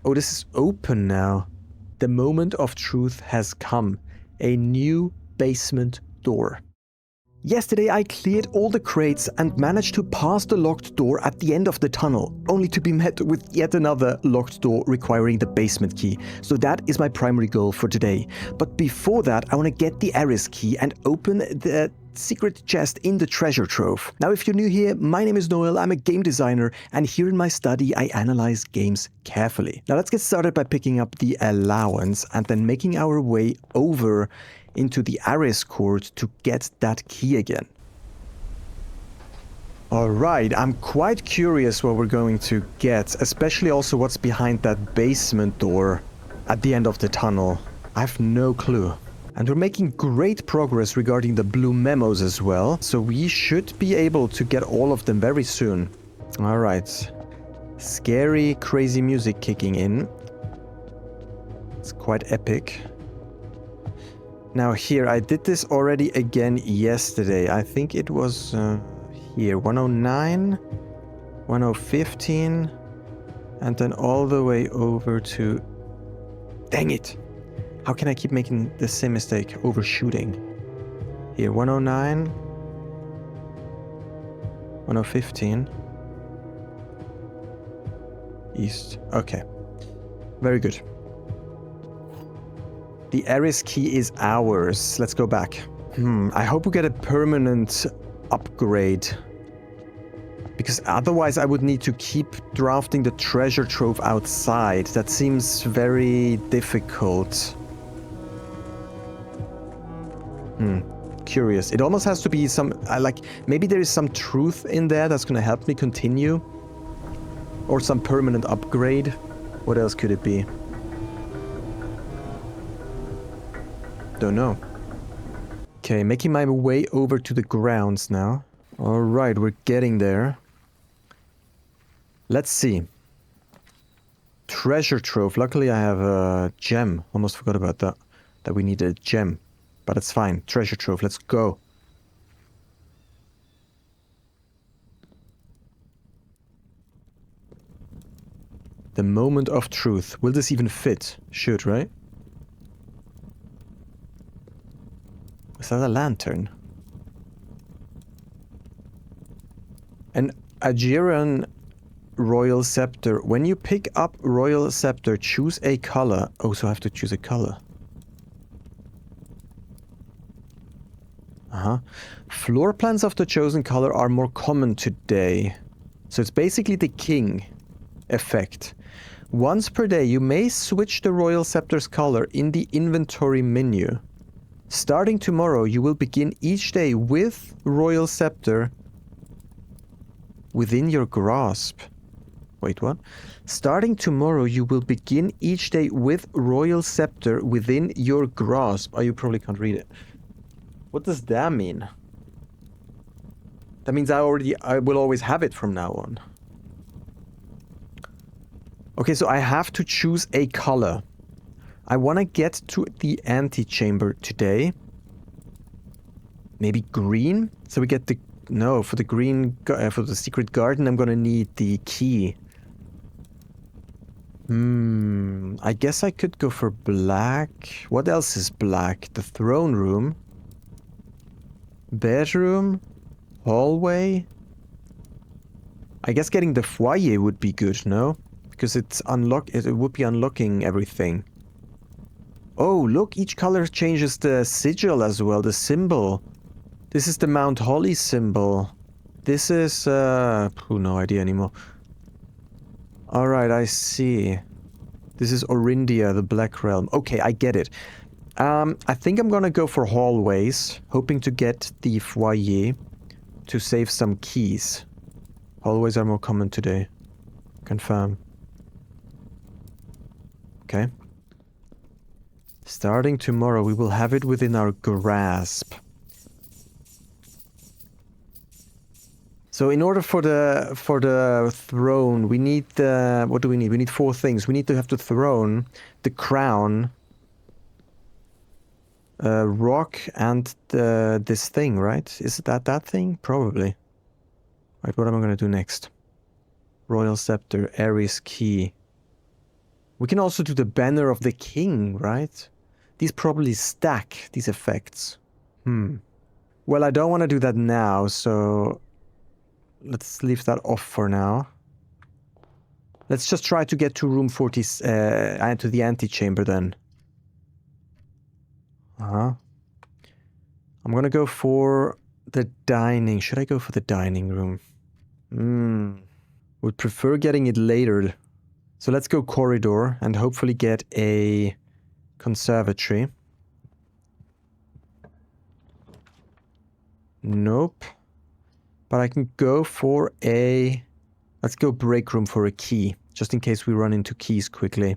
Oh, this is open now. The moment of truth has come. A new basement door. Yesterday I cleared all the crates and managed to pass the locked door at the end of the tunnel, only to be met with yet another locked door requiring the basement key. So that is my primary goal for today. But before that, I want to get the Ares key and open the secret chest in the treasure trove. Now, if you're new here, my name is Noel, I'm a game designer, and here in my study I analyze games carefully. Now let's get started by picking up the allowance and then making our way over into the Ares court to get that key again. Alright, I'm quite curious what we're going to get, especially also what's behind that basement door at the end of the tunnel. I have no clue. And we're making great progress regarding the blue memos as well, so we should be able to get all of them very soon. Alright. Scary, crazy music kicking in. It's quite epic. Now here, I did this already again yesterday. I think it was here, 109, 1015, and then all the way over to... Dang it! How can I keep making the same mistake? Overshooting. Here, 109, 1015. East. Okay. Very good. The Ares key is ours. Let's go back. I hope we get a permanent upgrade. Because otherwise I would need to keep drafting the treasure trove outside. That seems very difficult. Curious. It almost has to be some... maybe there is some truth in there that's going to help me continue. Or some permanent upgrade. What else could it be? Don't know. Okay, making my way over to the grounds now. Alright, we're getting there. Let's see. Treasure trove. Luckily I have a gem. Almost forgot about that. That we need a gem. But it's fine. Treasure trove. Let's go. The moment of truth. Will this even fit? Should, right? Is that a lantern? An Aegeran Royal Scepter. When you pick up Royal Scepter, choose a color. Oh, so I have to choose a color. Floor plans of the chosen color are more common today. So it's basically the king effect. Once per day, you may switch the Royal Scepter's color in the inventory menu. Starting tomorrow, you will begin each day with Royal Scepter within your grasp. Wait, what? Starting tomorrow, you will begin each day with Royal Scepter within your grasp. Oh, you probably can't read it. What does that mean? That means I will always have it from now on. Okay, so I have to choose a color. I want to get to the antechamber today. Maybe green? So we get the... No, for the green... for the secret garden, I'm going to need the key. I guess I could go for black. What else is black? The throne room. Bedroom. Hallway. I guess getting the foyer would be good, no? Because it's it would be unlocking everything. Oh, look, each color changes the sigil as well, the symbol. This is the Mount Holly symbol. This is, no idea anymore. Alright, I see. This is Orindia, the Black Realm. Okay, I get it. I think I'm gonna go for hallways, hoping to get the foyer to save some keys. Hallways are more common today. Confirm. Okay. Starting tomorrow, we will have it within our grasp. So in order for the throne, we need the... What do we need? We need 4 things. We need to have the throne, the crown, rock, and this thing, right? Is that thing? Probably. Right, what am I going to do next? Royal Scepter, Ares Key. We can also do the Banner of the King, right? These probably stack, these effects. Well, I don't want to do that now, so let's leave that off for now. Let's just try to get to room 40, and to the antechamber then. I'm gonna go for the dining. Should I go for the dining room? Would prefer getting it later. So let's go corridor and hopefully get a conservatory. Nope. But I can go for a... Let's go break room for a key, just in case we run into keys quickly.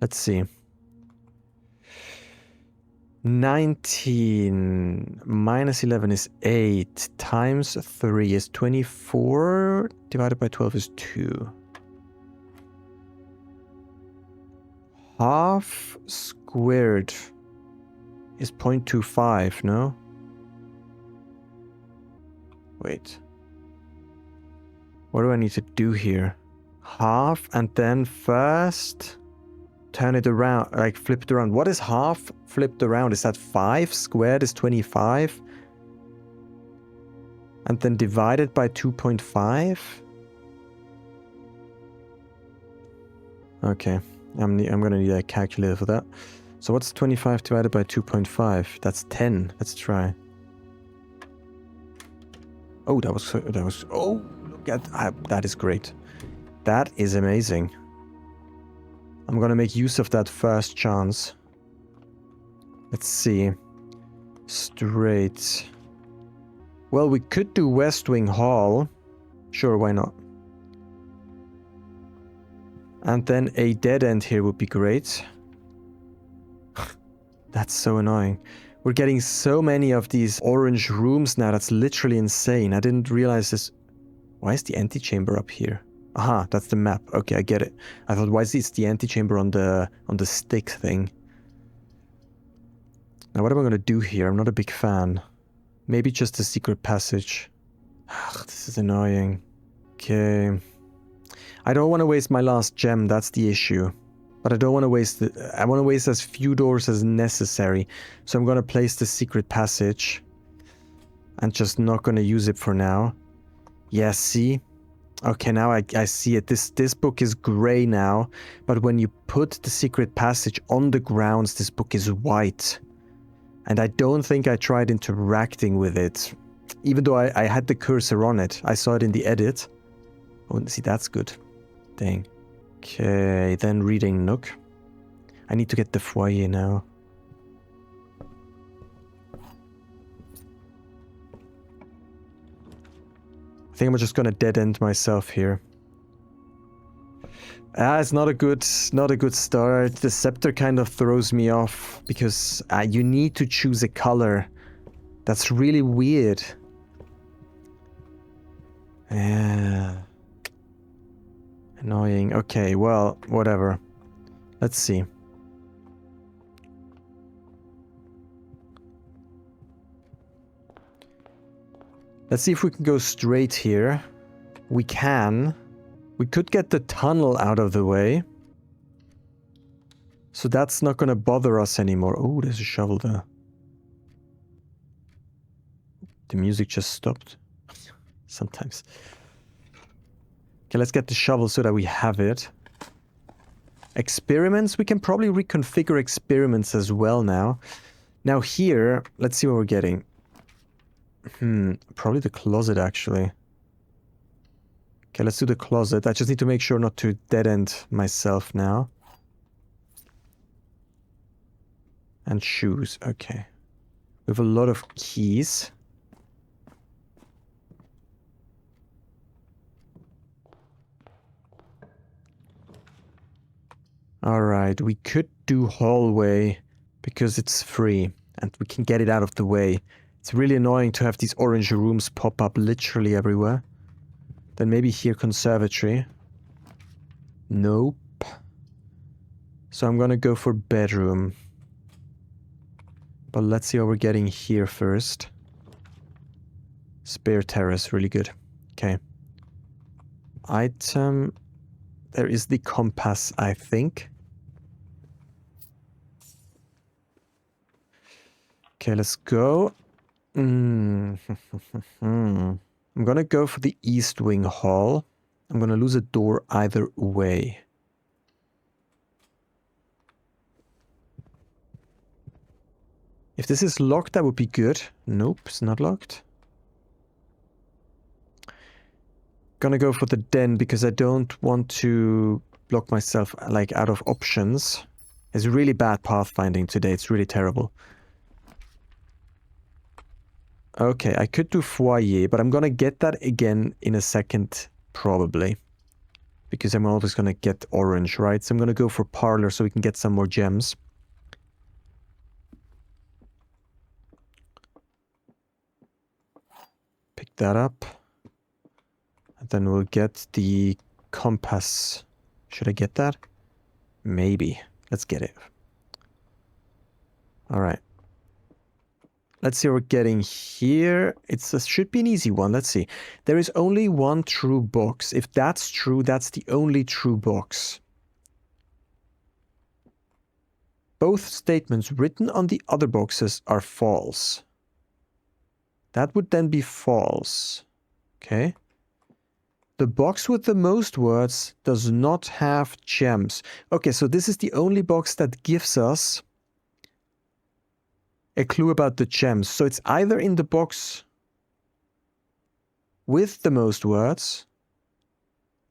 Let's see. 19 minus 11 is 8 times 3 is 24 divided by 12 is 2. Half squared is 0.25, no? Wait. What do I need to do here? Half and then first turn it around, like flip it around. What is half flipped around? Is that 5 squared is 25? And then divided by 2.5? Okay, I'm gonna need a calculator for that. So what's 25 divided by 2.5? That's 10. Let's try. Oh, that was, oh, look at, that is great. That is amazing. I'm gonna make use of that first chance. Let's see. Straight. Well, we could do West Wing Hall. Sure, why not? And then a dead end here would be great. That's so annoying. We're getting so many of these orange rooms now. That's literally insane. I didn't realize this. Why is the antechamber up here? Aha, that's the map. Okay, I get it. I thought, why is this the antechamber on the stick thing? Now, what am I going to do here? I'm not a big fan. Maybe just a secret passage. Ugh, this is annoying. Okay. I don't want to waste my last gem. That's the issue. But I don't want to waste it. I want to waste as few doors as necessary. So I'm going to place the secret passage. And just not going to use it for now. Yeah, see? Okay, now I see it. This book is grey now. But when you put the secret passage on the grounds, this book is white. And I don't think I tried interacting with it. Even though I had the cursor on it. I saw it in the edit. Oh, see, that's good. Dang. Okay, then reading Nook. I need to get the foyer now. I think I'm just gonna dead end myself here. It's not a good start. The scepter kind of throws me off because you need to choose a color. That's really weird. Yeah. Annoying. Okay, well, whatever. Let's see. Let's see if we can go straight here. We can. We could get the tunnel out of the way. So that's not gonna bother us anymore. Oh, there's a shovel there. The music just stopped. Sometimes. Okay, let's get the shovel so that we have it. Experiments, we can probably reconfigure experiments as well now. Now here, let's see what we're getting. Probably the closet actually. Okay, let's do the closet. I just need to make sure not to dead end myself now. And shoes, okay. We have a lot of keys. Alright, we could do hallway because it's free and we can get it out of the way. It's really annoying to have these orange rooms pop up literally everywhere. Then maybe here conservatory. Nope. So I'm gonna go for bedroom. But let's see what we're getting here first. Spare terrace, really good. Okay. Item There is the compass, I think. Okay, let's go. I'm gonna go for the East Wing Hall. I'm gonna lose a door either way. If this is locked, that would be good. Nope, it's not locked. Gonna go for the den because I don't want to block myself like out of options. It's really bad pathfinding today. It's really terrible. Okay, I could do foyer, but I'm gonna get that again in a second, probably. Because I'm always gonna get orange, right? So I'm gonna go for parlor so we can get some more gems. Pick that up. And then we'll get the compass. Should I get that? Maybe. Let's get it. Alright. Let's see what we're getting here. It should be an easy one. Let's see. There is only one true box. If that's true, that's the only true box. Both statements written on the other boxes are false. That would then be false. Okay. The box with the most words does not have gems. Okay, so this is the only box that gives us a clue about the gems. So it's either in the box with the most words,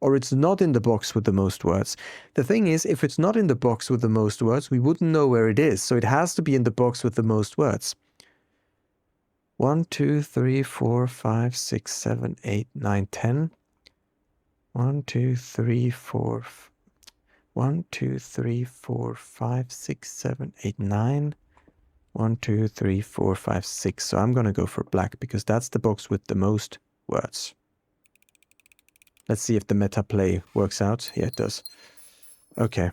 or it's not in the box with the most words. The thing is, if it's not in the box with the most words, we wouldn't know where it is. So it has to be in the box with the most words. 1, 2, 3, 4, 5, 6, 7, 8, 9, 10. 1, 2, 3, 4. 1, 2, 3, 4, 5, 6, 7, 8, 9. 1, 2, 3, 4, 5, 6. So I'm gonna go for black because that's the box with the most words. Let's see if the meta play works out. Yeah, it does. Okay.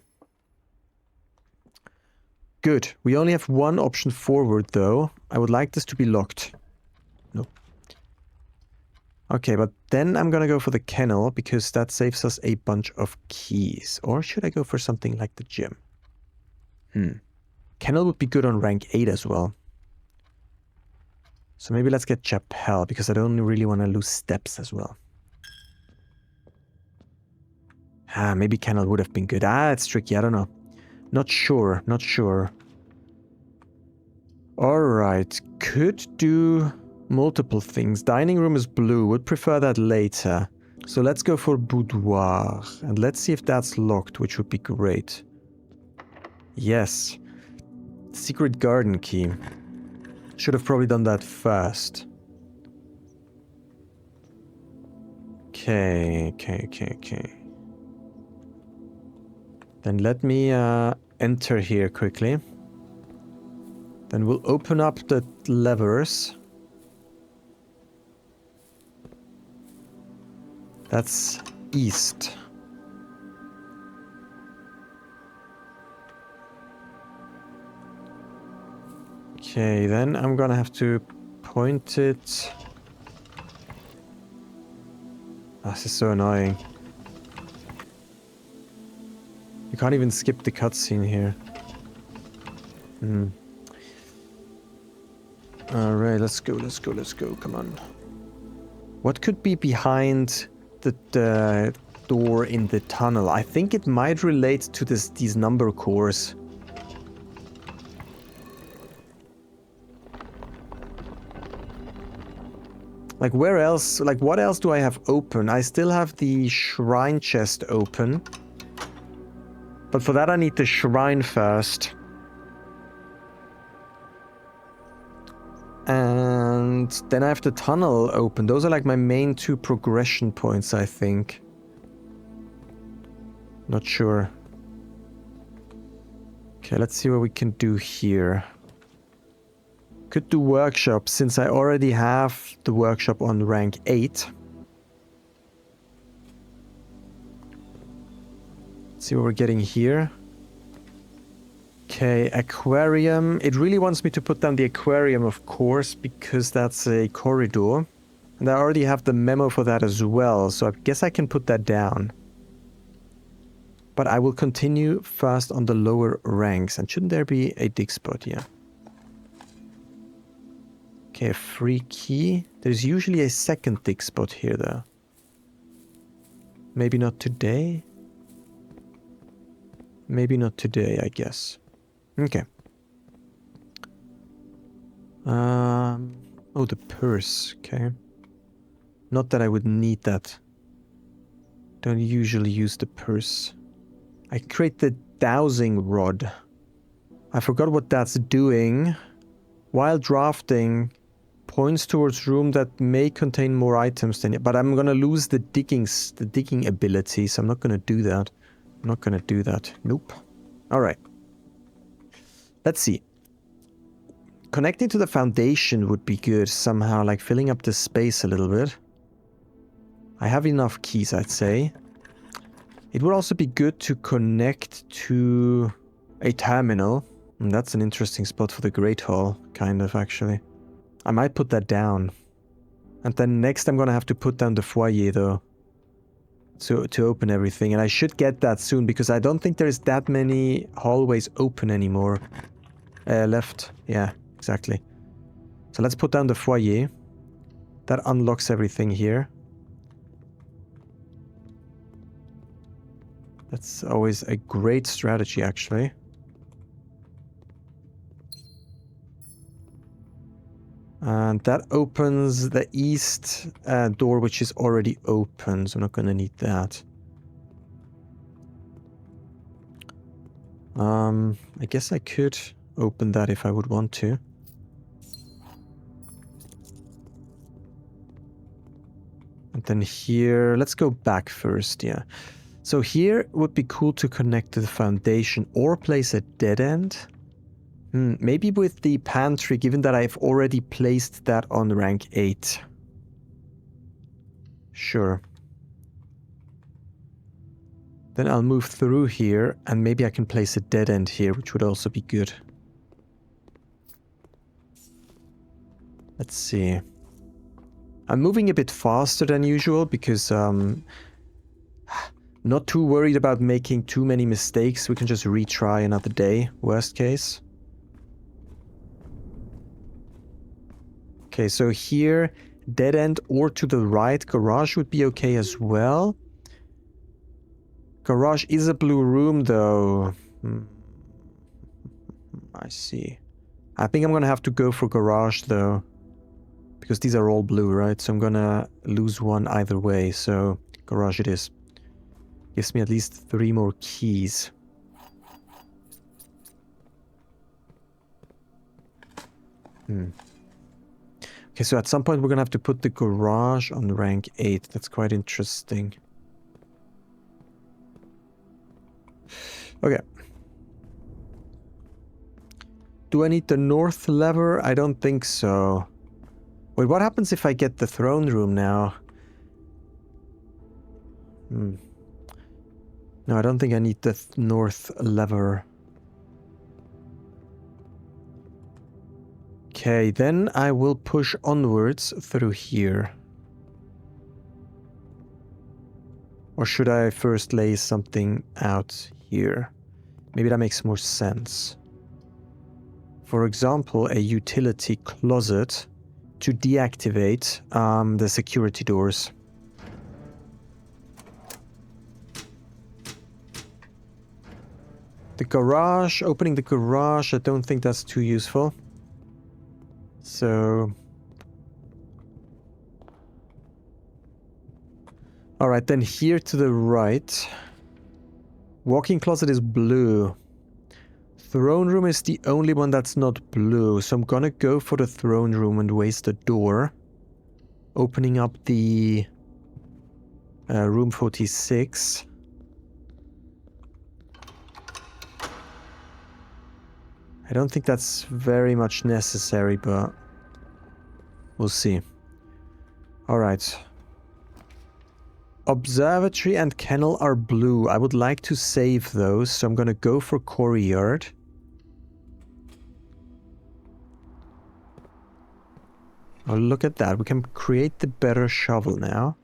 Good. We only have one option forward though. I would like this to be locked. Nope. Okay, but then I'm gonna go for the kennel because that saves us a bunch of keys. Or should I go for something like the gym? Kennel would be good on rank 8 as well. So maybe let's get Chapel because I don't really want to lose steps as well. Maybe Kennel would have been good. It's tricky. I don't know. Not sure. Not sure. Alright. Could do multiple things. Dining room is blue. Would prefer that later. So let's go for boudoir. And let's see if that's locked, which would be great. Yes. Secret garden key. Should have probably done that first. Okay. Then let me enter here quickly. Then we'll open up the levers. That's east. Okay, then I'm gonna have to point it. This is so annoying. You can't even skip the cutscene here. Alright, let's go, come on. What could be behind the door in the tunnel? I think it might relate to these number cores. Like where else, like what else do I have open? I still have the shrine chest open. But for that I need the shrine first. And then I have the tunnel open. Those are like my main two progression points, I think. Not sure. Okay, let's see what we can do here. Could do workshop since I already have the workshop on rank 8. Let's see what we're getting here. Okay, aquarium. It really wants me to put down the aquarium, of course, because that's a corridor. And I already have the memo for that as well, so I guess I can put that down. But I will continue first on the lower ranks. And shouldn't there be a dig spot here? Okay, a free key. There's usually a second dig spot here, though. Maybe not today? Maybe not today, I guess. Okay. Oh, the purse. Okay. Not that I would need that. Don't usually use the purse. I create the dowsing rod. I forgot what that's doing. While drafting, points towards room that may contain more items than it. But I'm gonna lose the digging ability, so I'm not gonna do that. I'm not gonna do that. Nope. Alright. Let's see. Connecting to the foundation would be good somehow, like filling up the space a little bit. I have enough keys, I'd say. It would also be good to connect to a terminal. And that's an interesting spot for the Great Hall, kind of, actually. I might put that down. And then next I'm gonna have to put down the foyer, though. To open everything. And I should get that soon, because I don't think there's that many hallways open anymore. Left. Yeah, exactly. So let's put down the foyer. That unlocks everything here. That's always a great strategy, actually. And that opens the east door, which is already open, so I'm not going to need that. I guess I could open that if I would want to. And then here, let's go back first, yeah. So here would be cool to connect to the foundation or place a dead end. Maybe with the pantry, given that I've already placed that on rank 8. Sure. Then I'll move through here, and maybe I can place a dead end here, which would also be good. Let's see. I'm moving a bit faster than usual because not too worried about making too many mistakes. We can just retry another day, worst case. Okay, so here, dead end or to the right, garage would be okay as well. Garage is a blue room, though. I see. I think I'm gonna have to go for garage, though. Because these are all blue, right? So I'm gonna lose one either way, so garage it is. Gives me at least 3 more keys. Okay, so at some point we're gonna have to put the garage on rank 8. That's quite interesting. Okay. Do I need the north lever? I don't think so. Wait, what happens if I get the throne room now? No, I don't think I need the north lever. Okay, then I will push onwards through here. Or should I first lay something out here? Maybe that makes more sense. For example, a utility closet to deactivate the security doors. The garage, opening the garage, I don't think that's too useful. So... Alright, then here to the right. Walk-in closet is blue. Throne room is the only one that's not blue, so I'm gonna go for the throne room and waste a door. Opening up the room 46. I don't think that's very much necessary, but we'll see. Alright. Observatory and kennel are blue. I would like to save those, so I'm gonna go for courtyard. Oh, look at that. We can create the better shovel now.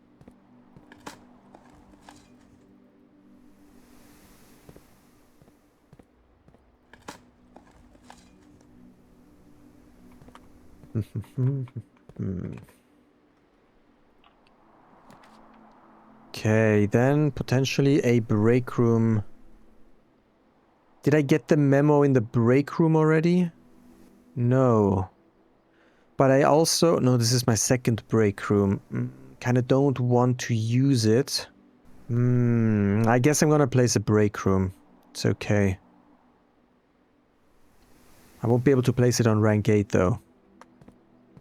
Okay, then potentially a break room. Did I get the memo in the break room already? No. But I also... No, this is my second break room. Kind of don't want to use it. I guess I'm gonna place a break room. It's okay. I won't be able to place it on rank 8 though.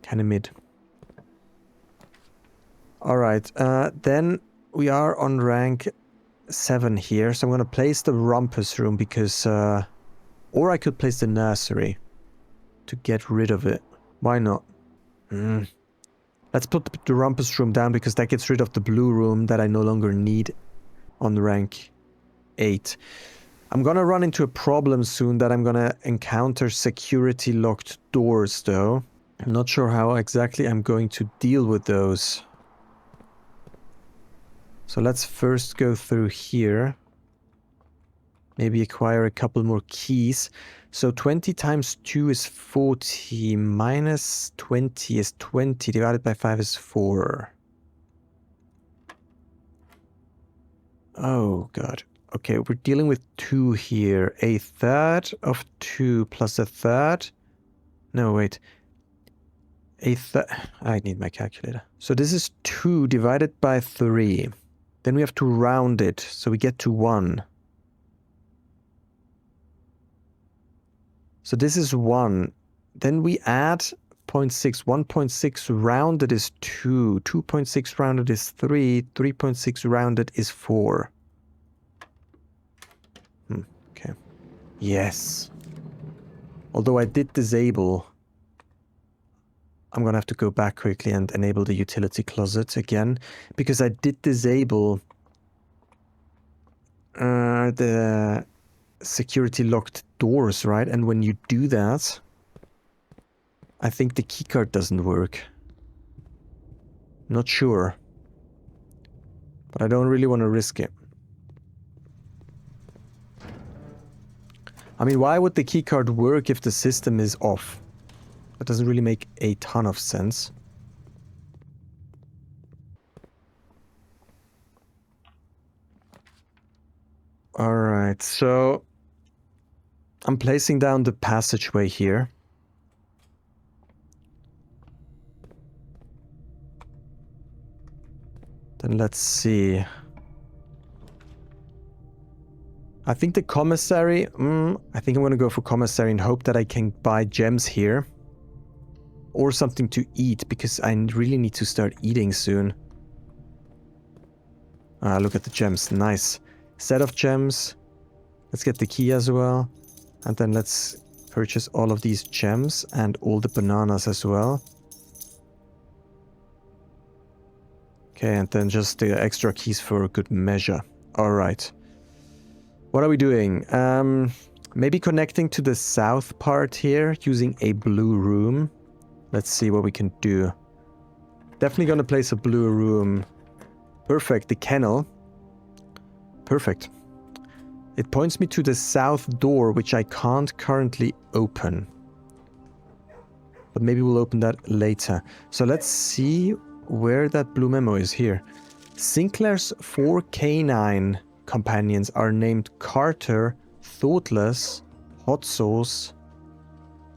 Kinda mid. Alright, then we are on rank 7 here, so I'm gonna place the rumpus room because, or I could place the nursery to get rid of it. Why not? Let's put the rumpus room down because that gets rid of the blue room that I no longer need on rank 8. I'm gonna run into a problem soon that I'm gonna encounter security locked doors though. I'm not sure how exactly I'm going to deal with those. So let's first go through here. Maybe acquire a couple more keys. So 20 times 2 is 40. Minus 20 is 20. Divided by 5 is 4. Oh, God. Okay, we're dealing with 2 here. A third of 2 plus a third. No, wait. I need my calculator. So this is 2 divided by 3. Then we have to round it, so we get to 1. So this is 1. Then we add 0.6. 1.6 rounded is 2. 2.6 rounded is 3. 3.6 rounded is 4. Okay. Yes. Although I did disable... I'm gonna have to go back quickly and enable the utility closet again. Because I did disable... the security locked doors, right? And when you do that, I think the keycard doesn't work. Not sure. But I don't really want to risk it. I mean, why would the keycard work if the system is off? That doesn't really make a ton of sense. Alright, so... I'm placing down the passageway here. Then let's see. I think the commissary... I think I'm gonna go for commissary and hope that I can buy gems here. Or something to eat, because I really need to start eating soon. Ah, look at the gems. Nice. Set of gems. Let's get the key as well. And then let's purchase all of these gems and all the bananas as well. Okay, and then just the extra keys for good measure. Alright. What are we doing? Maybe connecting to the south part here using a blue room. Let's see what we can do. Definitely gonna place a blue room. Perfect, the kennel. Perfect. It points me to the south door, which I can't currently open. But maybe we'll open that later. So let's see where that blue memo is here. Sinclair's 4 canine companions are named Carter, Thoughtless, Hot Sauce,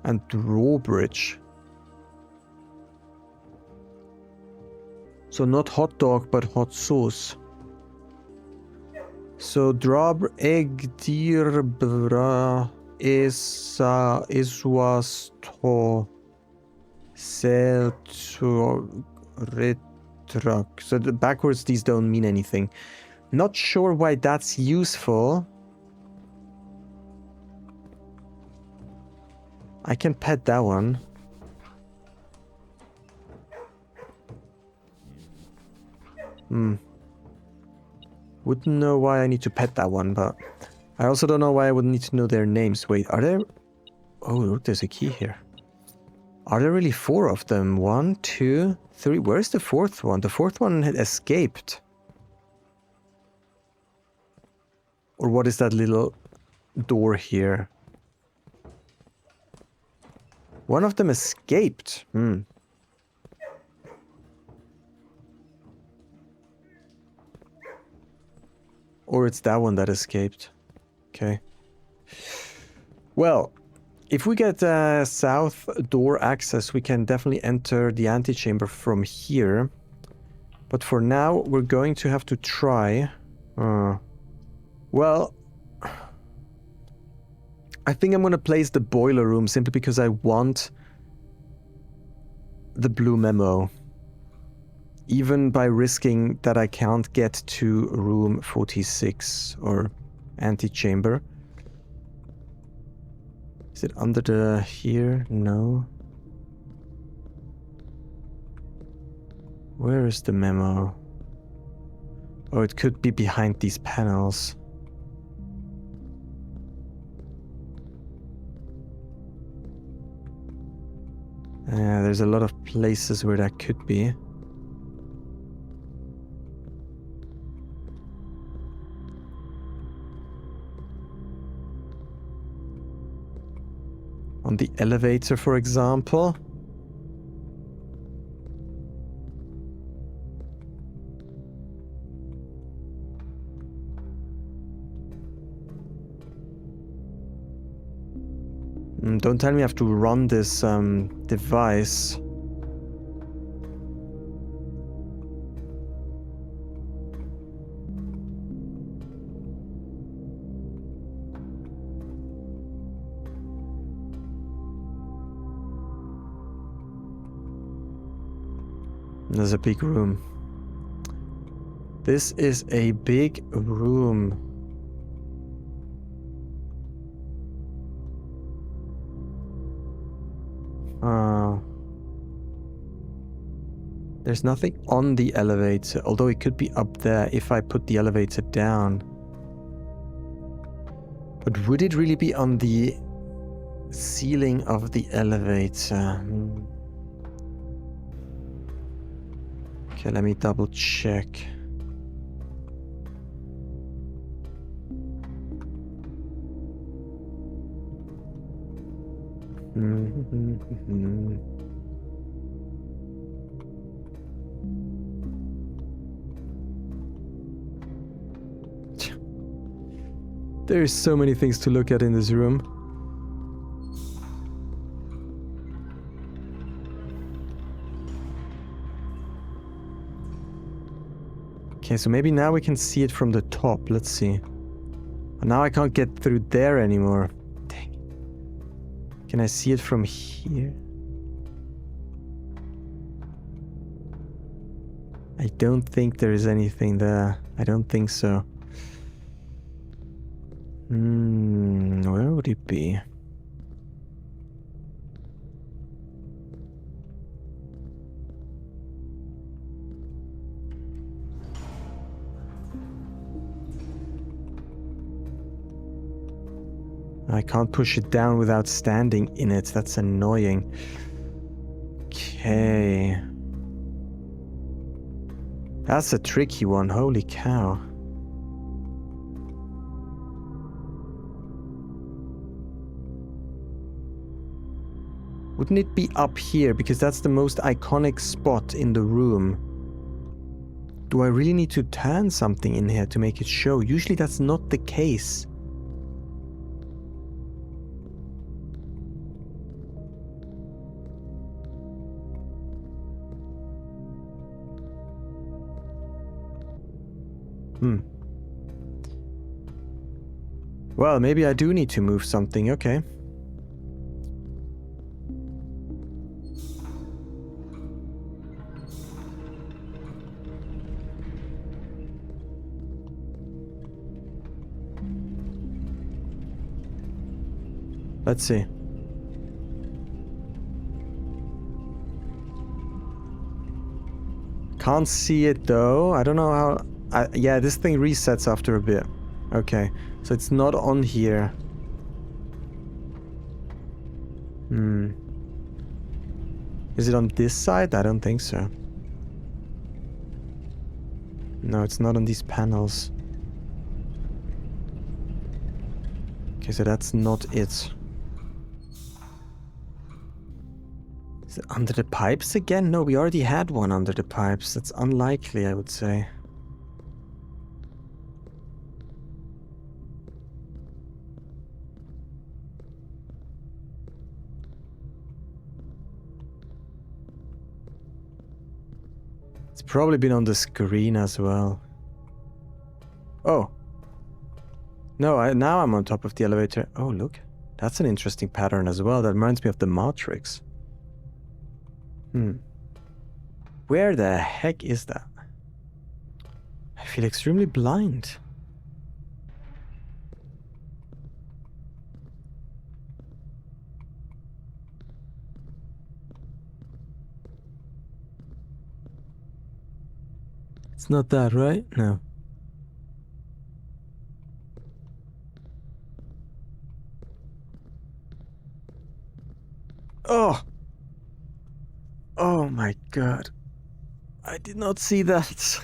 and Drawbridge. So not hot dog, but hot sauce. So Drob Egg Dirbra is was to sell to retruck. So the backwards these don't mean anything. Not sure why that's useful. I can pet that one. Wouldn't know why I need to pet that one, but I also don't know why I would need to know their names. Wait, are there... Oh, look, there's a key here. Are there really 4 of them? 1, 2, 3... Where's the 4th one? The 4th one had escaped. Or what is that little door here? One of them escaped. Or it's that one that escaped. Okay. Well, if we get south door access, we can definitely enter the antechamber from here. But for now, we're going to have to try. Well, I think I'm going to place the boiler room simply because I want the blue memo. Even by risking that I can't get to room 46 or antechamber. Is it under the here? No. Where is the memo? Oh, it could be behind these panels. There's a lot of places where that could be. On the elevator, for example. Don't tell me I have to run this device. There's a big room. This is a big room. There's nothing on the elevator, although it could be up there if I put the elevator down. But would it really be on the ceiling of the elevator? Okay, let me double check. There's so many things to look at in this room. Okay, so maybe now we can see it from the top. Let's see. Now I can't get through there anymore. Dang it. Can I see it from here? I don't think there is anything there. I don't think so. Where would it be? I can't push it down without standing in it. That's annoying. Okay. That's a tricky one. Holy cow. Wouldn't it be up here? Because that's the most iconic spot in the room. Do I really need to turn something in here to make it show? Usually that's not the case. Well, maybe I do need to move something. Okay. Let's see. Can't see it though. I don't know how... yeah, this thing resets after a bit. Okay, so it's not on here. Is it on this side? I don't think so. No, it's not on these panels. Okay, so that's not it. Under the pipes again? No, we already had one under the pipes. That's unlikely, I would say. It's probably been on the screen as well. Oh. No, now I'm on top of the elevator. Oh, look. That's an interesting pattern as well. That reminds me of the Matrix. Where the heck is that? I feel extremely blind. It's not that, right? No. Oh! Oh my god. I did not see that.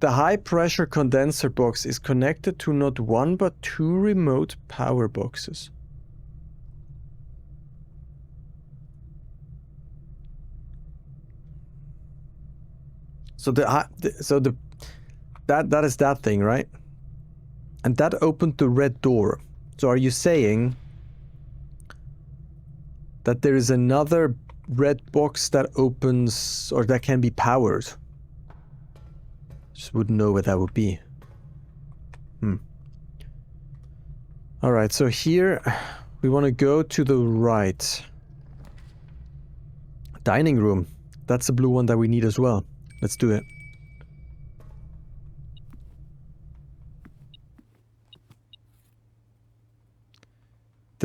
The high pressure condenser box is connected to not one but two remote power boxes. So that is that thing, right? And that opened the red door. So are you saying that there is another red box that opens or that can be powered? Just wouldn't know what that would be. Alright, so here we want to go to the right. Dining room. That's the blue one that we need as well. Let's do it.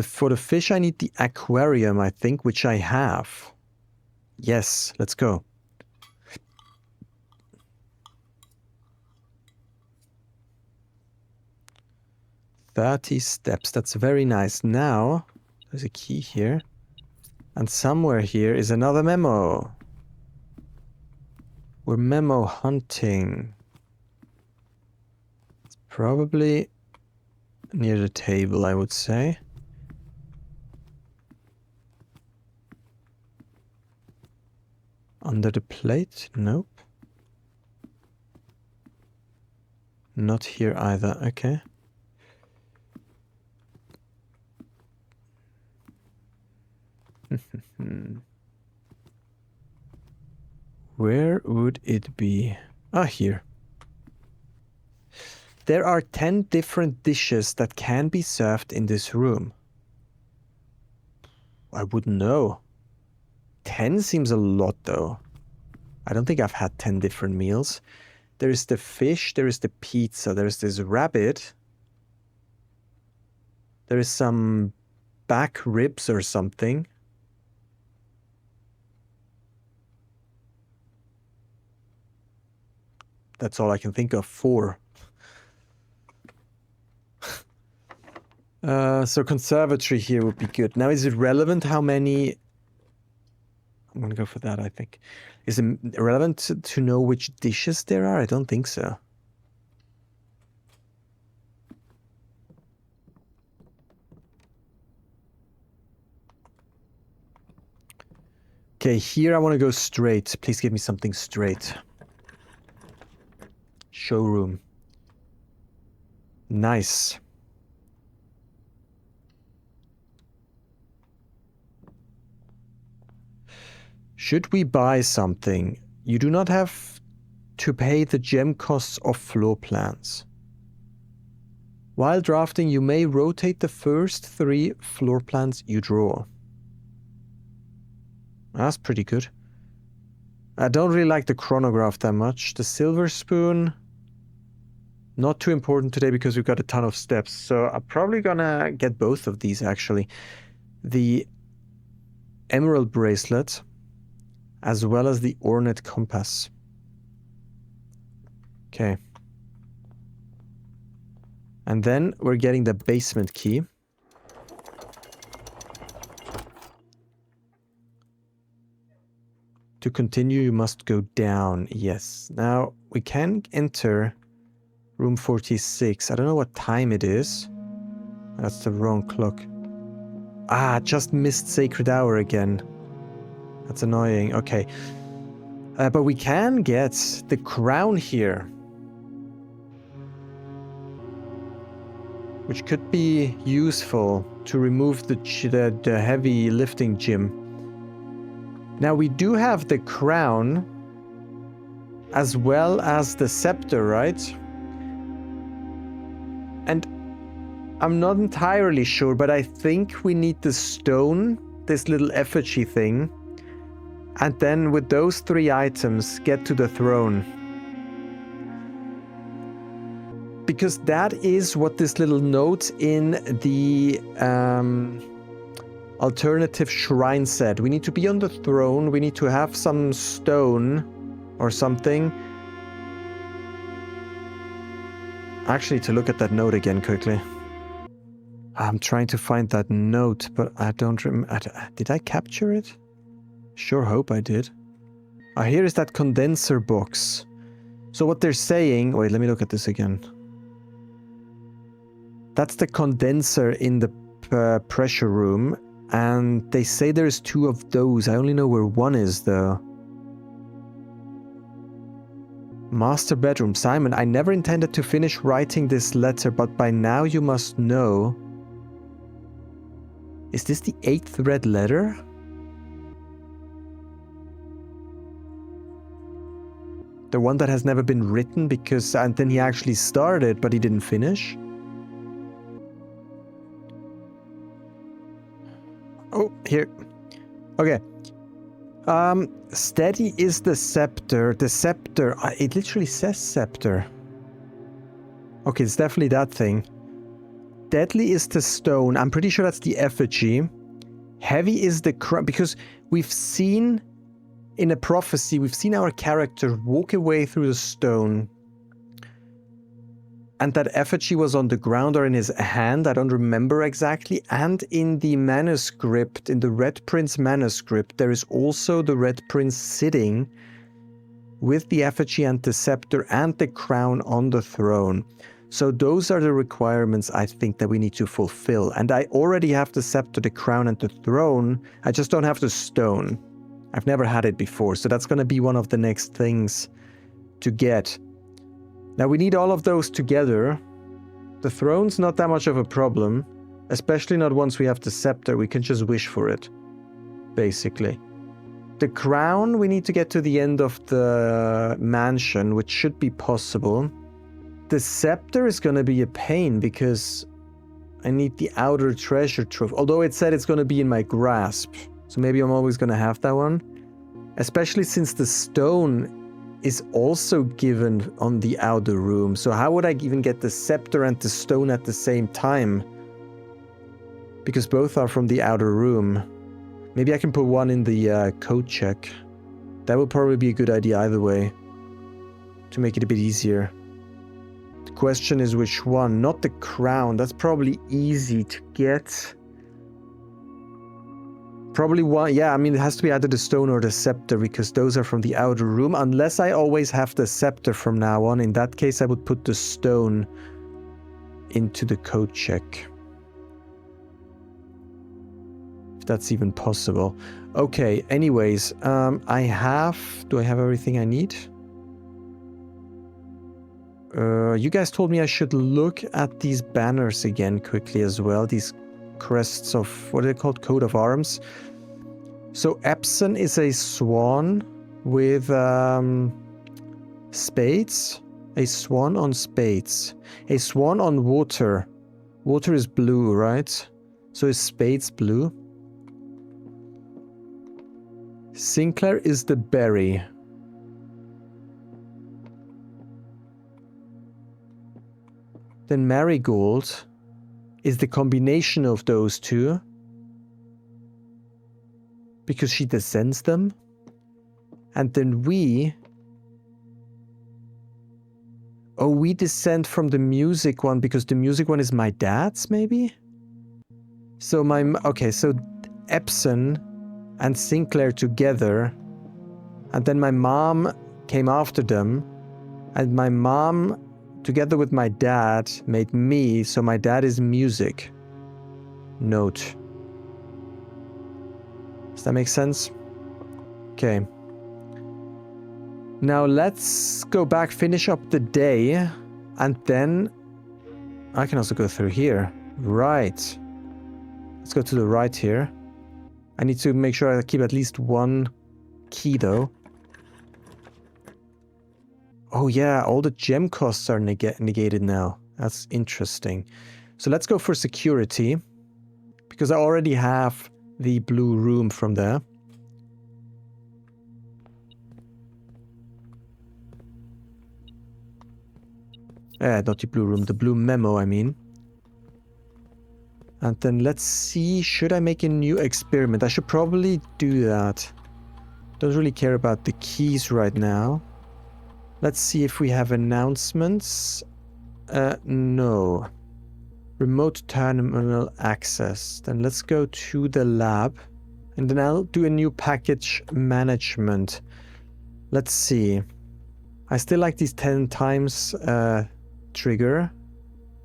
For the fish I need the aquarium, I think, which I have. Yes, let's go. "30 steps, that's very nice. Now, there's a key here. And somewhere here is another memo. We're memo hunting. It's probably near the table, I would say. Under the plate? Nope. Not here either, okay. Where would it be? Ah, here. There are 10 different dishes that can be served in this room. I wouldn't know. 10 seems a lot though. I don't think I've had 10 different meals. There is the fish, there is the pizza, there's this rabbit. There is some back ribs or something. That's all I can think of. 4. So conservatory here would be good. Now, is it relevant how many... I'm gonna go for that, I think. Is it relevant to know which dishes there are? I don't think so. Okay, here I want to go straight. Please give me something straight. Showroom. Nice. Should we buy something? You do not have to pay the gem costs of floor plans. While drafting, you may rotate the first 3 floor plans you draw. That's pretty good. I don't really like the chronograph that much. The silver spoon, not too important today because we've got a ton of steps. So I'm probably gonna get both of these actually. The emerald bracelet, as well as the ornate compass. Okay. And then we're getting the basement key. To continue, you must go down. Yes. Now, we can enter room 46. I don't know what time it is. That's the wrong clock. Ah, just missed sacred hour again. That's annoying. Okay. But we can get the crown here. Which could be useful to remove the heavy lifting gym. Now we do have the crown as well as the scepter, right? And I'm not entirely sure, but I think we need the stone, this little effigy thing, and then with those 3 items get to the throne. Because that is what this little note in the alternative shrine said. We need to be on the throne, we need to have some stone or something. Actually, to look at that note again quickly. I'm trying to find that note, but I don't remember. Did I capture it? Sure hope I did. Here is that condenser box. So what they're saying... Wait, let me look at this again. That's the condenser in the pressure room. And they say there's 2 of those. I only know where one is, though. Master bedroom. Simon, I never intended to finish writing this letter, but by now you must know... Is this the 8th red letter? The one that has never been written because... And then he actually started, but he didn't finish? Oh, here. Okay. Steady is the scepter. The scepter... it literally says scepter. Okay, it's definitely that thing. Deadly is the stone. I'm pretty sure that's the effigy. Heavy is the crown. Because we've seen... In a prophecy, we've seen our character walk away through the stone. And that effigy was on the ground or in his hand, I don't remember exactly. And in the manuscript, in the Red Prince manuscript, there is also the Red Prince sitting with the effigy and the scepter and the crown on the throne. So those are the requirements I think that we need to fulfill. And I already have the scepter, the crown, and the throne. I just don't have the stone. I've never had it before, so that's going to be one of the next things to get. Now we need all of those together. The throne's not that much of a problem, especially not once we have the scepter. We can just wish for it, basically. The crown, we need to get to the end of the mansion, which should be possible. The scepter is going to be a pain because I need the outer treasure trove, although it said it's going to be in my grasp. So maybe I'm always going to have that one. Especially since the stone is also given on the outer room. So how would I even get the scepter and the stone at the same time? Because both are from the outer room. Maybe I can put one in the code check. That would probably be a good idea either way. To make it a bit easier. The question is which one? Not the crown. That's probably easy to get. Probably one, yeah, I mean, it has to be either the stone or the scepter because those are from the outer room. Unless I always have the scepter from now on. In that case, I would put the stone into the code check. If that's even possible. Okay, anyways, do I have everything I need? You guys told me I should look at these banners again quickly as well. These crests of, what are they called? Coat of arms. So Epson is a swan with spades. A swan on spades. A swan on water. Water is blue, right? So is spades blue? Sinclair is the berry. Then marigold is the combination of those two. Because she descends them. And then we descend from the music one because the music one is my dad's, maybe? So so Epson and Sinclair together. And then my mom came after them. And my mom, together with my dad, made me, so my dad is music. Note. Does that make sense? Okay. Now let's go back, finish up the day, and then I can also go through here. Right. Let's go to the right here. I need to make sure I keep at least one key though. Oh yeah, all the gem costs are negated now. That's interesting. So let's go for security, because I already have the blue room from there. Not the blue room, the blue memo, I mean. And then let's see, should I make a new experiment? I should probably do that. Don't really care about the keys right now. Let's see if we have announcements. No. Remote terminal access. Then let's go to the lab. And then I'll do a new package management. Let's see. I still like these 10 times trigger.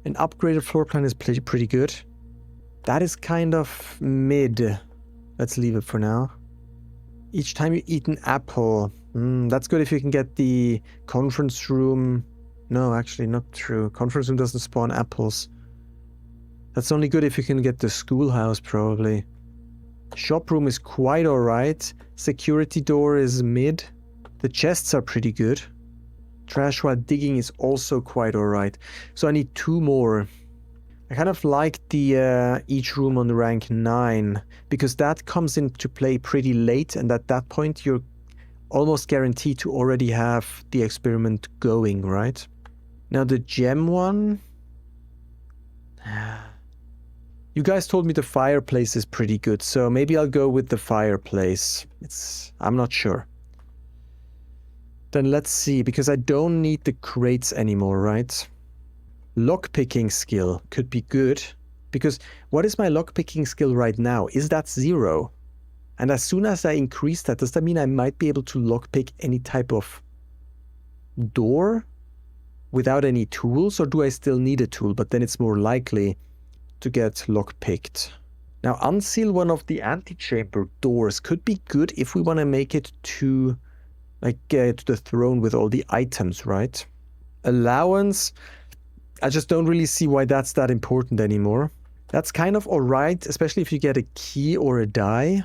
An upgraded floor plan is pretty good. That is kind of mid. Let's leave it for now. Each time you eat an apple. That's good if you can get the conference room. No, actually not true. Conference room doesn't spawn apples. That's only good if you can get the schoolhouse, probably. Shop room is quite alright. Security door is mid. The chests are pretty good. Trash while digging is also quite alright. So I need 2 more. I kind of like the each room on rank 9, because that comes into play pretty late, and at that point you're almost guaranteed to already have the experiment going, right? Now the gem one... You guys told me the fireplace is pretty good, so maybe I'll go with the fireplace. I'm not sure. Then let's see, because I don't need the crates anymore, right? Lockpicking skill could be good, because what is my lockpicking skill right now? Is that 0? And as soon as I increase that, does that mean I might be able to lockpick any type of door without any tools, or do I still need a tool? But then it's more likely to get lockpicked. Now, unseal one of the antechamber doors could be good if we want to make it to, like, to the throne with all the items, right? Allowance... I just don't really see why that's that important anymore. That's kind of alright, especially if you get a key or a die.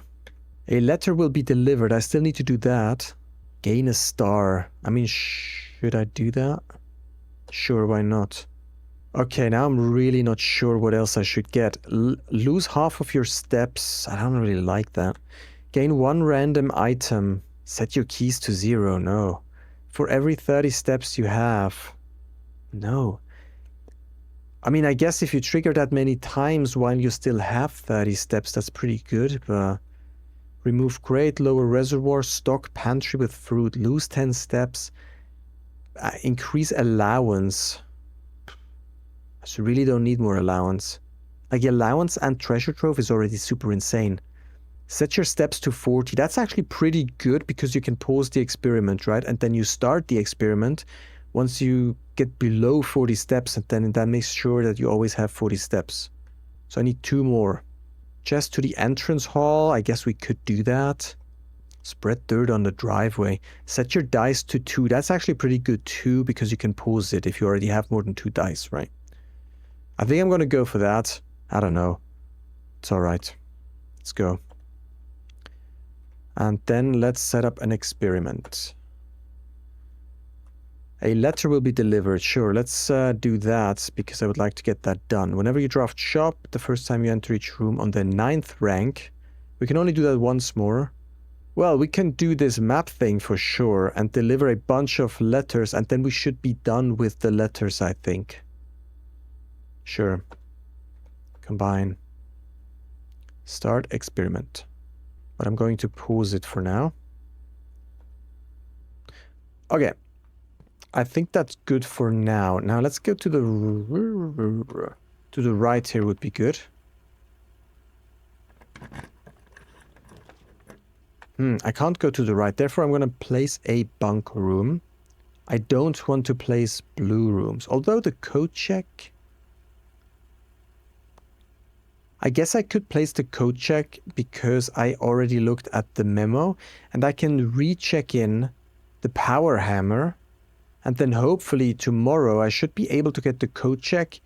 A letter will be delivered. I still need to do that. Gain a star. I mean, should I do that? Sure, why not? Okay, now I'm really not sure what else I should get. Lose half of your steps. I don't really like that. Gain 1 random item. Set your keys to 0. No. For every 30 steps you have. No. I mean, I guess if you trigger that many times while you still have 30 steps, that's pretty good, but... Remove crate, lower reservoir, stock pantry with fruit, lose 10 steps, increase allowance. I really don't need more allowance. Like, allowance and treasure trove is already super insane. Set your steps to 40. That's actually pretty good, because you can pause the experiment, right? And then you start the experiment once you get below 40 steps, and then that makes sure that you always have 40 steps. So I need 2 more. Chest to the entrance hall. I guess we could do that. Spread dirt on the driveway. Set your dice to 2. That's actually pretty good too, because you can pause it if you already have more than 2 dice, right? I think I'm going to go for that. I don't know. It's alright. Let's go. And then let's set up an experiment. A letter will be delivered. Sure, let's do that, because I would like to get that done. Whenever you draft shop, the first time you enter each room on the 9th rank, we can only do that once more. Well, we can do this map thing for sure and deliver a bunch of letters, and then we should be done with the letters, I think. Sure. Combine. Start experiment. But I'm going to pause it for now. Okay. I think that's good for now. Now let's go to the right here would be good. I can't go to the right. Therefore, I'm going to place a bunk room. I don't want to place blue rooms. Although the code check... I guess I could place the code check because I already looked at the memo, and I can recheck in the power hammer, and then hopefully tomorrow I should be able to get the code check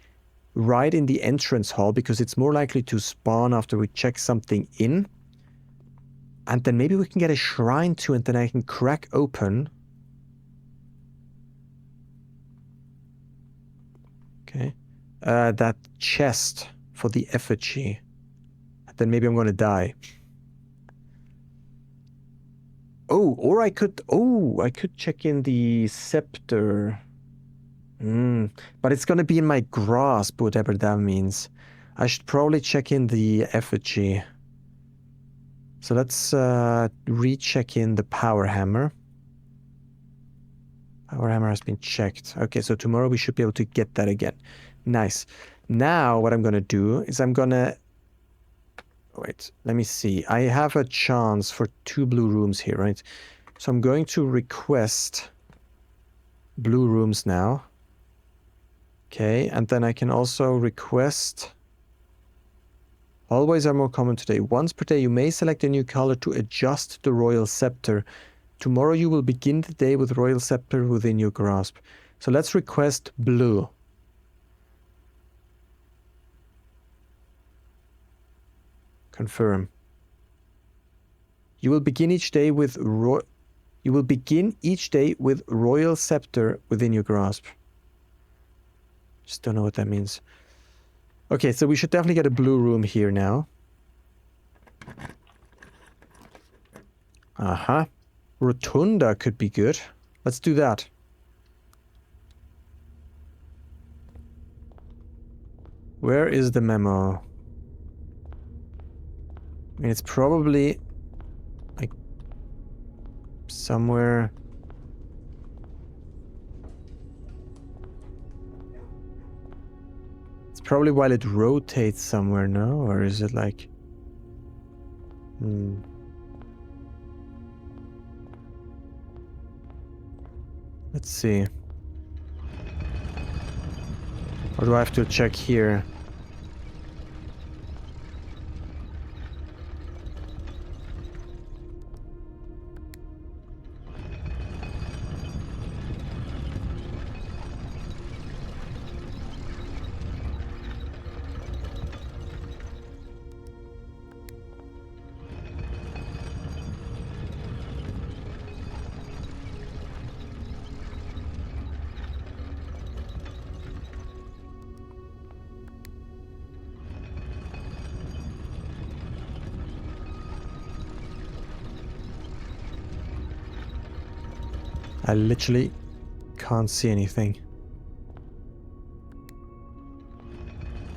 right in the entrance hall, because it's more likely to spawn after we check something in. And then maybe we can get a shrine too, and then I can crack open. Okay. That chest for the effigy. Then maybe I'm gonna die. Oh, or I could check in the scepter. But it's gonna be in my grasp, whatever that means. I should probably check in the effigy. So let's recheck in the power hammer. Power hammer has been checked. Okay, so tomorrow we should be able to get that again. Nice. Now what I'm gonna do is I'm gonna... Wait, let me see. I have a chance for 2 blue rooms here, right? So I'm going to request blue rooms now. Okay, and then I can also request... Always are more common today. Once per day you may select a new color to adjust the royal scepter. Tomorrow you will begin the day with royal scepter within your grasp. So let's request blue. Confirm. You will begin each day with royal scepter within your grasp. Just don't know what that means. Okay, so we should definitely get a blue room here now. Uh-huh. Rotunda could be good. Let's do that. Where is the memo? I mean, it's probably like somewhere. It's probably while it rotates somewhere, no? Or is it like... Let's see. Or do I have to check here? I literally can't see anything.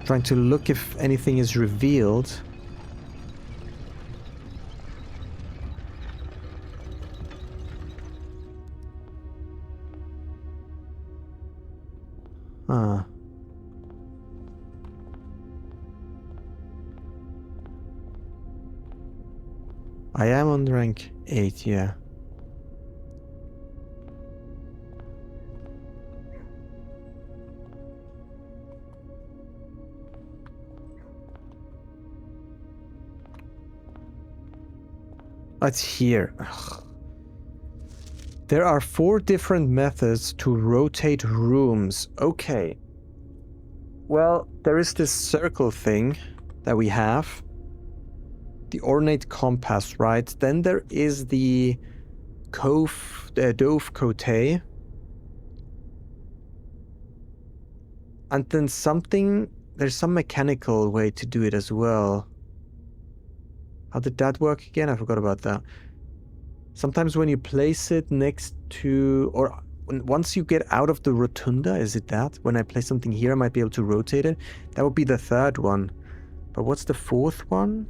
Trying to look if anything is revealed. Huh. I am on rank 8, yeah. It's here. Ugh. There are 4 different methods to rotate rooms. Okay. Well, there is this circle thing that we have. The ornate compass, right? Then there is the Dove Cote. And then there's some mechanical way to do it as well. How did that work again? I forgot about that. Sometimes when you place it next to, or once you get out of the rotunda, is it that? When I place something here, I might be able to rotate it. That would be the 3rd one. But what's the 4th one?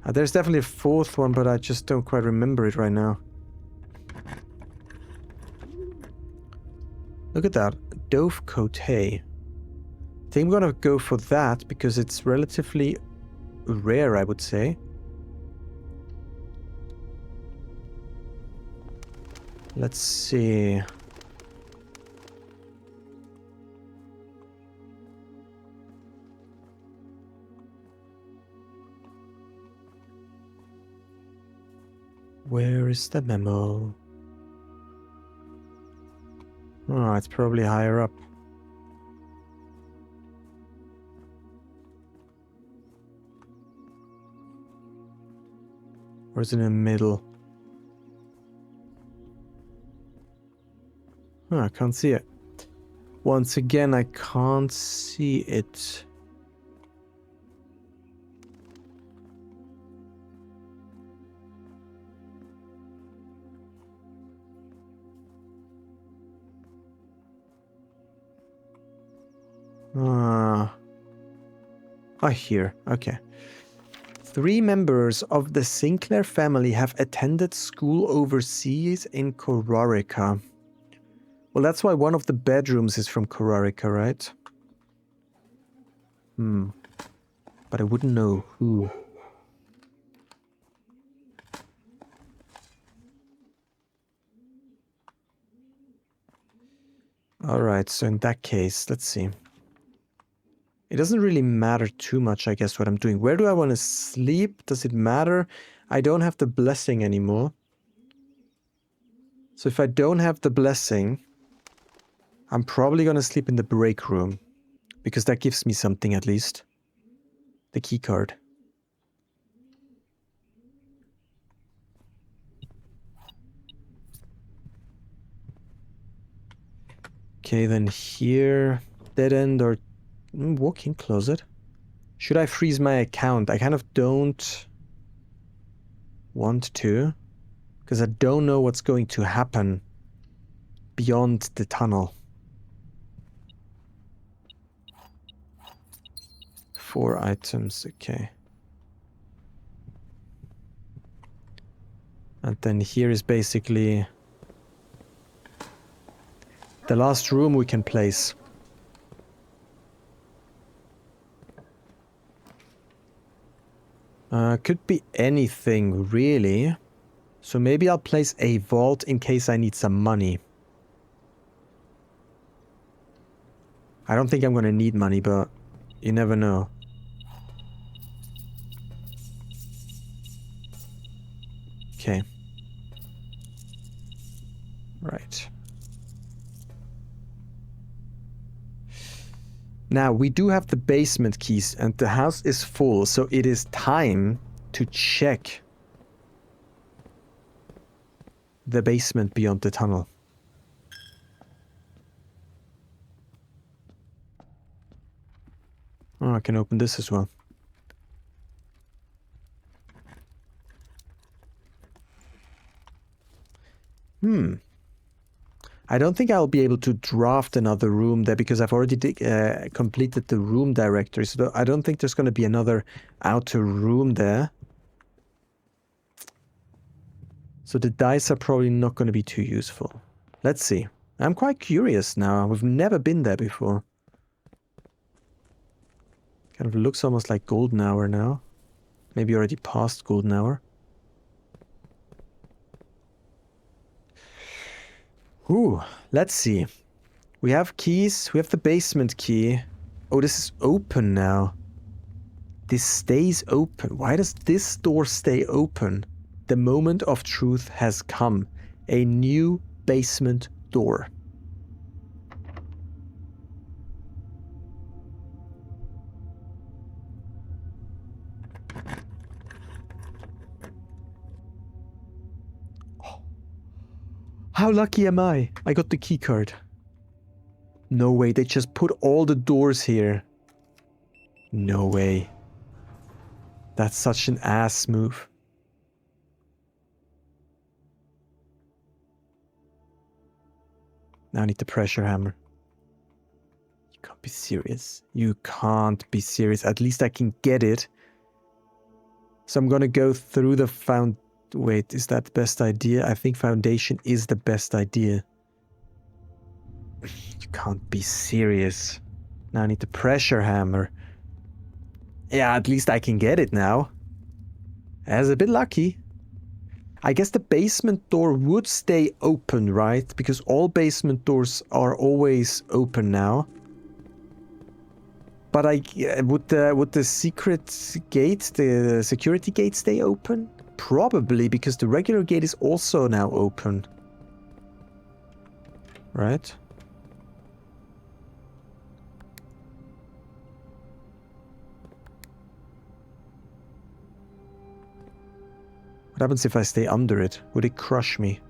There's definitely a 4th one, but I just don't quite remember it right now. Look at that. Dove Cote. I think I'm gonna go for that because it's relatively rare, I would say. Let's see. Where is the memo? Oh, it's probably higher up. Or is it in the middle? Oh, I can't see it. Once again, I can't see it. Here. Okay. 3 members of the Sinclair family have attended school overseas in Kororika. Well, that's why one of the bedrooms is from Kororika, right? But I wouldn't know who. Alright, so in that case, let's see. It doesn't really matter too much, I guess, what I'm doing. Where do I want to sleep? Does it matter? I don't have the blessing anymore. So if I don't have the blessing, I'm probably going to sleep in the break room. Because that gives me something at least. The key card. Okay, then here, dead end or walk-in closet. Should I freeze my account? I kind of don't want to, because I don't know what's going to happen beyond the tunnel. 4 items, okay. And then here is basically the last room we can place. Could be anything, really. So maybe I'll place a vault in case I need some money. I don't think I'm gonna need money, but you never know. Okay. Right. Now, we do have the basement keys, and the house is full, so it is time to check the basement beyond the tunnel. Oh, I can open this as well. I don't think I'll be able to draft another room there because I've already completed the room directory. So I don't think there's going to be another outer room there. So the dice are probably not going to be too useful. Let's see. I'm quite curious now. We've never been there before. Kind of looks almost like golden hour now. Maybe already past golden hour. Ooh, let's see. We have keys. We have the basement key. Oh, this is open now. This stays open. Why does this door stay open? The moment of truth has come. A new basement door. How lucky am I? I got the key card. No way, they just put all the doors here. No way. That's such an ass move. Now I need the pressure hammer. You can't be serious. You can't be serious. At least I can get it. So I'm gonna go through the Wait, is that the best idea? I think foundation is the best idea. You can't be serious. Now I need the pressure hammer. Yeah, at least I can get it now. I was a bit lucky. I guess the basement door would stay open, right? Because all basement doors are always open now. But would the secret gate, the security gate stay open? Probably because the regular gate is also now open. Right? What happens if I stay under it? Would it crush me?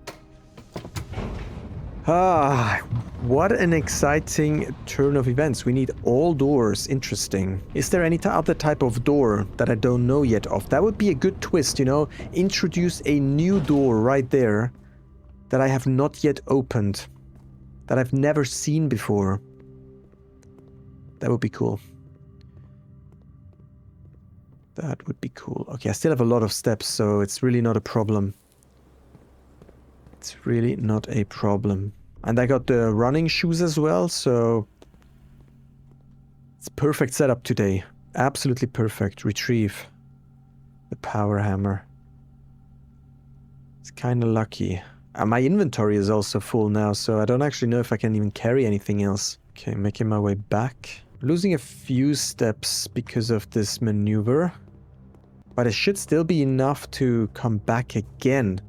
Ah, what an exciting turn of events. We need all doors. Interesting. Is there any other type of door that I don't know yet of? That would be a good twist, you know? Introduce a new door right there that I have not yet opened. That I've never seen before. That would be cool. That would be cool. Okay, I still have a lot of steps, so it's really not a problem. It's really not a problem. And I got the running shoes as well, so... It's perfect setup today. Absolutely perfect. Retrieve. The power hammer. It's kind of lucky. My inventory is also full now, so I don't actually know if I can even carry anything else. Okay, making my way back. Losing a few steps because of this maneuver. But it should still be enough to come back again.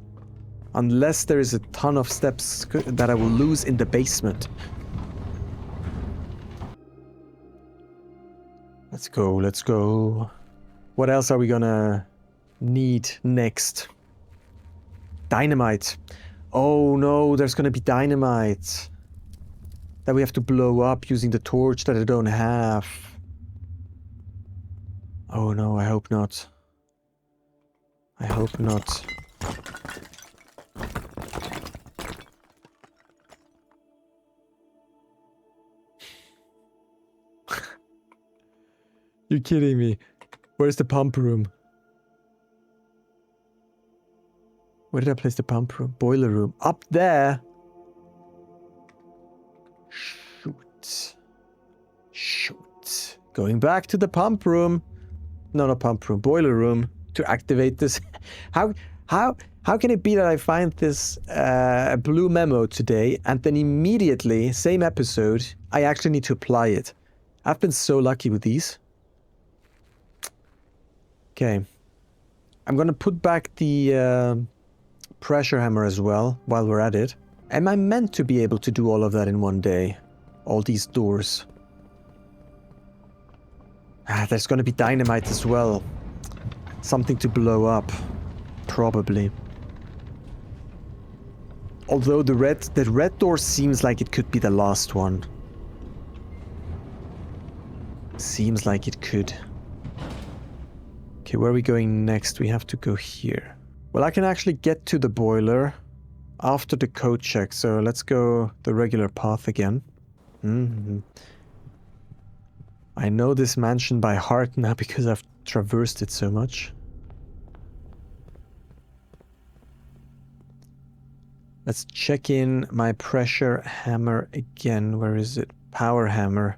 Unless there is a ton of steps that I will lose in the basement. Let's go, let's go. What else are we gonna need next? Dynamite. Oh no, there's gonna be dynamite. That we have to blow up using the torch that I don't have. Oh no, I hope not. I hope not. You're kidding me. Where's the pump room? Where did I place the pump room? Boiler room. Up there! Shoot. Shoot. Going back to the pump room. No, not pump room. Boiler room. To activate this. How can it be that I find this blue memo today and then immediately, same episode, I actually need to apply it? I've been so lucky with these. Okay. I'm gonna put back the pressure hammer as well while we're at it. Am I meant to be able to do all of that in one day? All these doors. There's gonna be dynamite as well. Something to blow up. Probably. Although the red door seems like it could be the last one. Seems like it could. Okay, where are we going next? We have to go here. Well, I can actually get to the boiler after the code check, so let's go the regular path again. I know this mansion by heart now because I've traversed it so much. Let's check in my pressure hammer again. Where is it? Power hammer.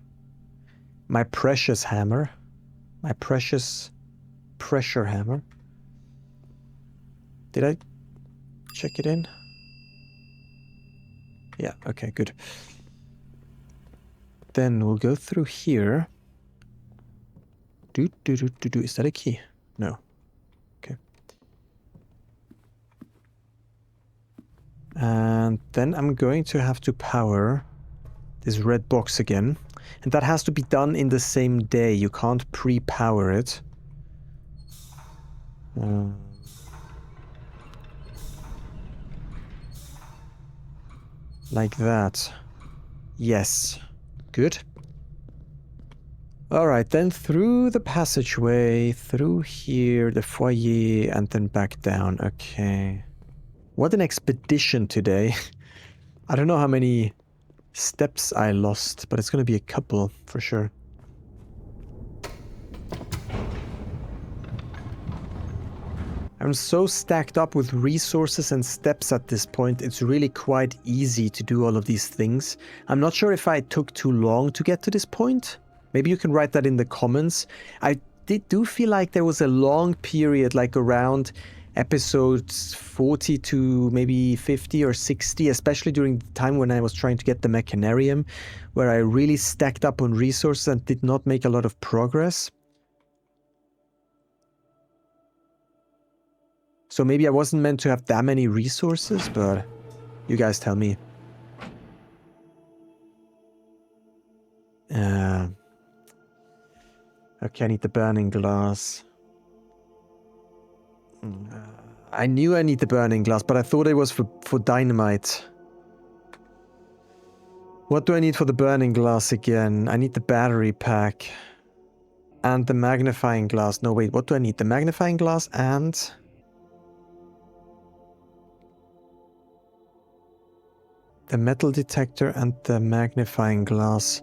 My precious hammer. My precious pressure hammer. Did I check it in? Yeah, okay, good. Then we'll go through here. Is that a key? No. Okay. And then I'm going to have to power this red box again. And that has to be done in the same day. You can't pre-power it. Like that. Yes. Good. Alright, then through the passageway, through here, the foyer, and then back down. Okay. What an expedition today. I don't know how many steps I lost, but it's gonna be a couple, for sure. I'm so stacked up with resources and steps at this point, it's really quite easy to do all of these things. I'm not sure if I took too long to get to this point. Maybe you can write that in the comments. I do feel like there was a long period, like around episodes 40 to maybe 50 or 60, especially during the time when I was trying to get the Mechanarium, where I really stacked up on resources and did not make a lot of progress. So maybe I wasn't meant to have that many resources, but you guys tell me. Okay, I need the burning glass. I knew I need the burning glass, but I thought it was for dynamite. What do I need for the burning glass again? I need the battery pack. And the magnifying glass. No, wait, what do I need? The magnifying glass and... the metal detector and the magnifying glass.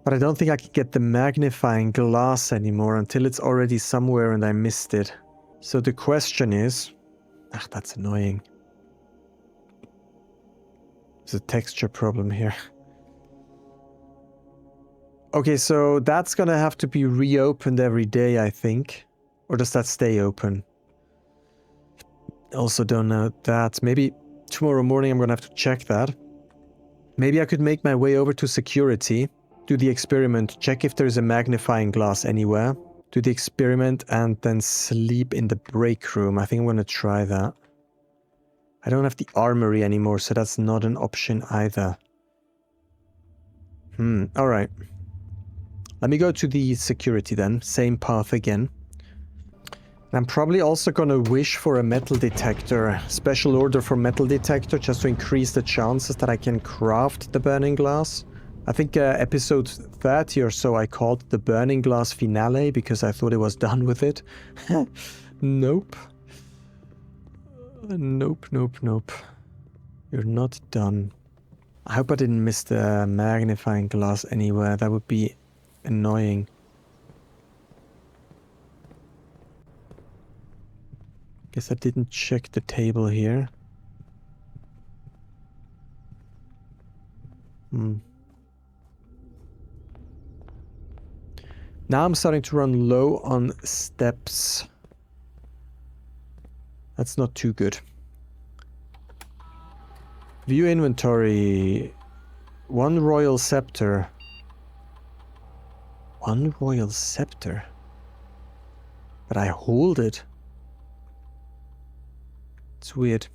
But I don't think I can get the magnifying glass anymore until it's already somewhere and I missed it. So the question is... ugh, that's annoying. There's a texture problem here. Okay, so that's gonna have to be reopened every day, I think. Or does that stay open? Also don't know that. Maybe tomorrow morning I'm gonna have to check that. Maybe I could make my way over to security, do the experiment, check if there's a magnifying glass anywhere, do the experiment and then sleep in the break room. I think I'm gonna try that. I don't have the armory anymore, so that's not an option either. Alright. Let me go to the security then. Same path again. I'm probably also gonna wish for a metal detector. Special order for metal detector, just to increase the chances that I can craft the burning glass. I think episode 30 or so I called it the burning glass finale because I thought it was done with it. Nope. Nope. You're not done. I hope I didn't miss the magnifying glass anywhere. That would be annoying. Guess I didn't check the table here. Now I'm starting to run low on steps. That's not too good. View inventory. One royal scepter. One royal scepter? But I hold it. It's weird.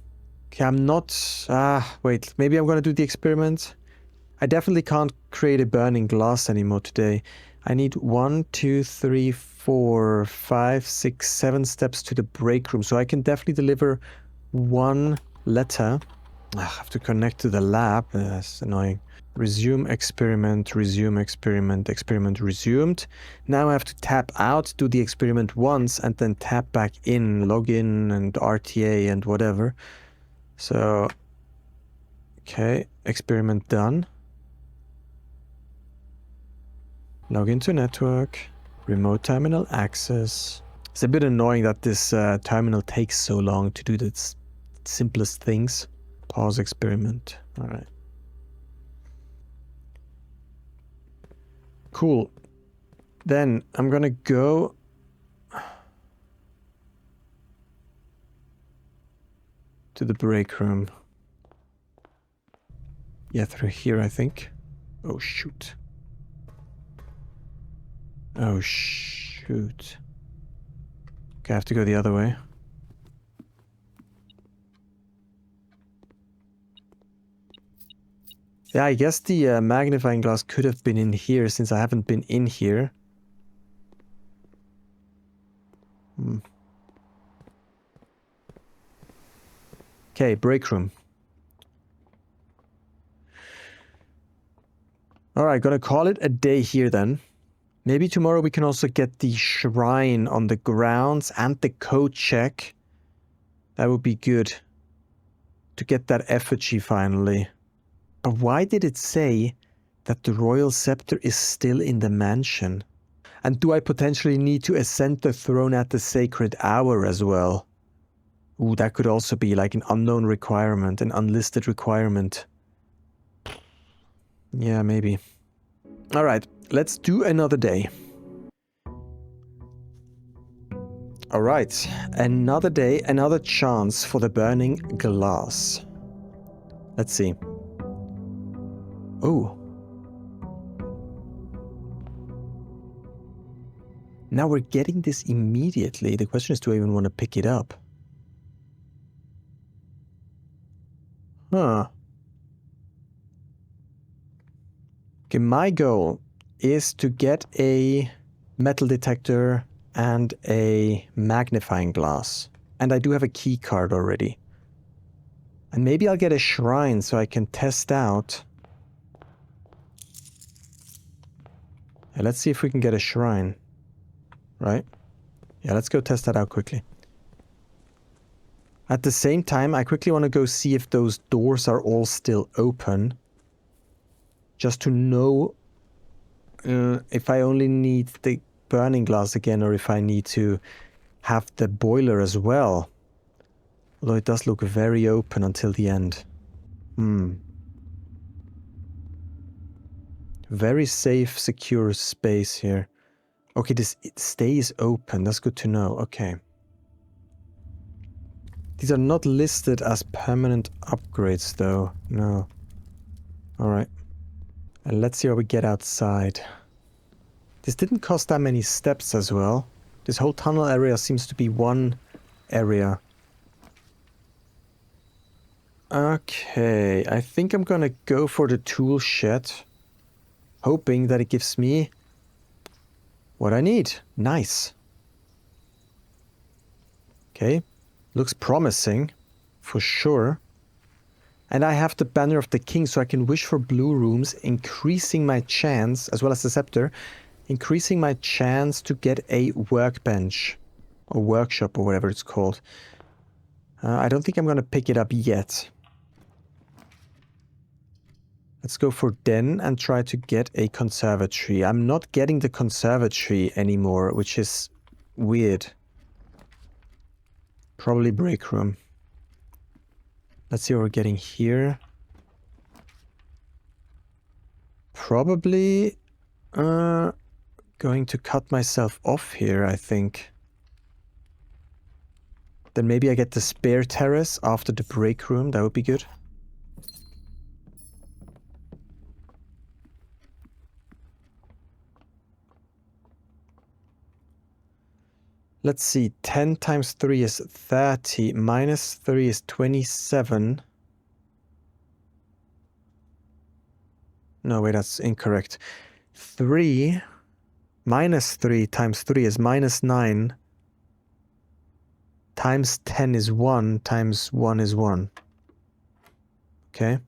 Okay, I'm not... wait. Maybe I'm gonna do the experiment. I definitely can't create a burning glass anymore today. I need 1, 2, 3, 4, 5, 6, 7 steps to the break room. So I can definitely deliver one letter. I have to connect to the lab. That's annoying. Resume experiment, experiment resumed. Now I have to tap out, do the experiment once, and then tap back in, log in and RTA and whatever. So, okay, experiment done. Log into network, remote terminal access. It's a bit annoying that this terminal takes so long to do the simplest things. Pause experiment. All right. Cool. Then I'm gonna go to the break room. Yeah, through here, I think. Oh, shoot. Oh, shoot. Okay, I have to go the other way. Yeah, I guess the magnifying glass could have been in here since I haven't been in here. Okay, break room. Alright, gonna call it a day here then. Maybe tomorrow we can also get the shrine on the grounds and the code check. That would be good. To get that effigy finally. But why did it say that the royal scepter is still in the mansion? And do I potentially need to ascend the throne at the sacred hour as well? Ooh, that could also be like an unknown requirement, an unlisted requirement. Yeah, maybe. Alright, let's do another day. Alright, another day, another chance for the burning glass. Let's see. Oh. Now we're getting this immediately. The question is, do I even want to pick it up? Huh. Okay, my goal is to get a metal detector and a magnifying glass. And I do have a key card already. And maybe I'll get a shrine so I can test out. Yeah, let's see if we can get a shrine. Right? Yeah, let's go test that out quickly. At the same time, I quickly want to go see if those doors are all still open. Just to know if I only need the burning glass again or if I need to have the boiler as well. Although it does look very open until the end. Very safe, secure space here. Okay, it stays open. That's good to know. Okay. These are not listed as permanent upgrades, though. No. Alright. And let's see how we get outside. This didn't cost that many steps as well. This whole tunnel area seems to be one area. Okay, I think I'm gonna go for the tool shed. Hoping that it gives me what I need. Nice. Okay, looks promising, for sure. And I have the Banner of the King, so I can wish for blue rooms, increasing my chance, as well as the scepter, increasing my chance to get a workbench, or workshop, or whatever it's called. I don't think I'm going to pick it up yet. Let's go for Den and try to get a conservatory. I'm not getting the conservatory anymore, which is weird. Probably break room. Let's see what we're getting here. Probably going to cut myself off here, I think. Then maybe I get the spare terrace after the break room. That would be good. Let's see, 10 times 3 is 30, minus 3 is 27. No, wait, that's incorrect. 3 minus 3 times 3 is minus 9. Times 10 is 1, times 1 is 1. Okay.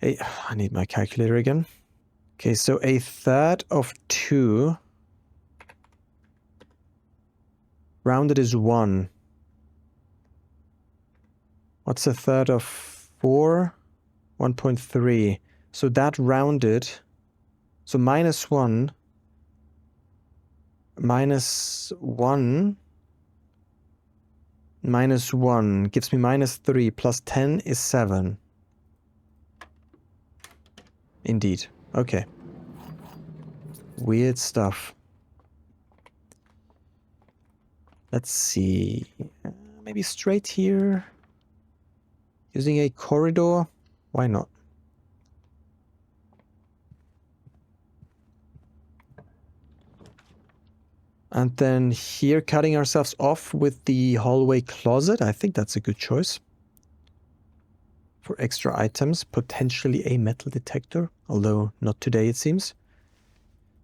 I need my calculator again. Okay, so a third of 2... rounded is 1. What's a third of 4? 1.3. So that rounded. So minus 1. Minus 1. Minus 1 gives me minus 3. Plus 10 is 7. Indeed. Okay. Weird stuff. Let's see. Maybe straight here. Using a corridor. Why not? And then here cutting ourselves off with the hallway closet. I think that's a good choice. For extra items, potentially a metal detector. Although not today it seems.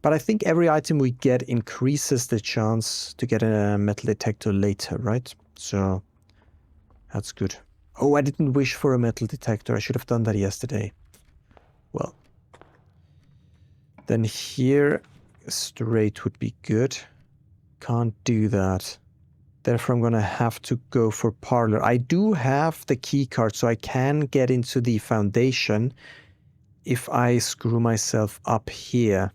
But I think every item we get increases the chance to get a metal detector later, right? So, that's good. Oh, I didn't wish for a metal detector. I should have done that yesterday. Well. Then here, straight would be good. Can't do that. Therefore, I'm gonna have to go for parlor. I do have the key card, so I can get into the foundation if I screw myself up here.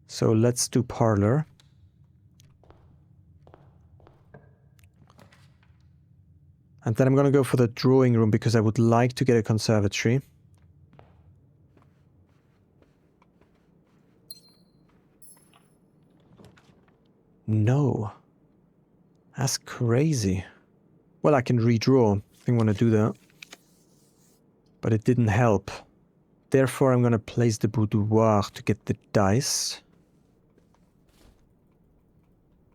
So let's do parlor. And then I'm going to go for the drawing room because I would like to get a conservatory. No. That's crazy. Well, I can redraw if I want to do that. But it didn't help. Therefore, I'm going to place the boudoir to get the dice.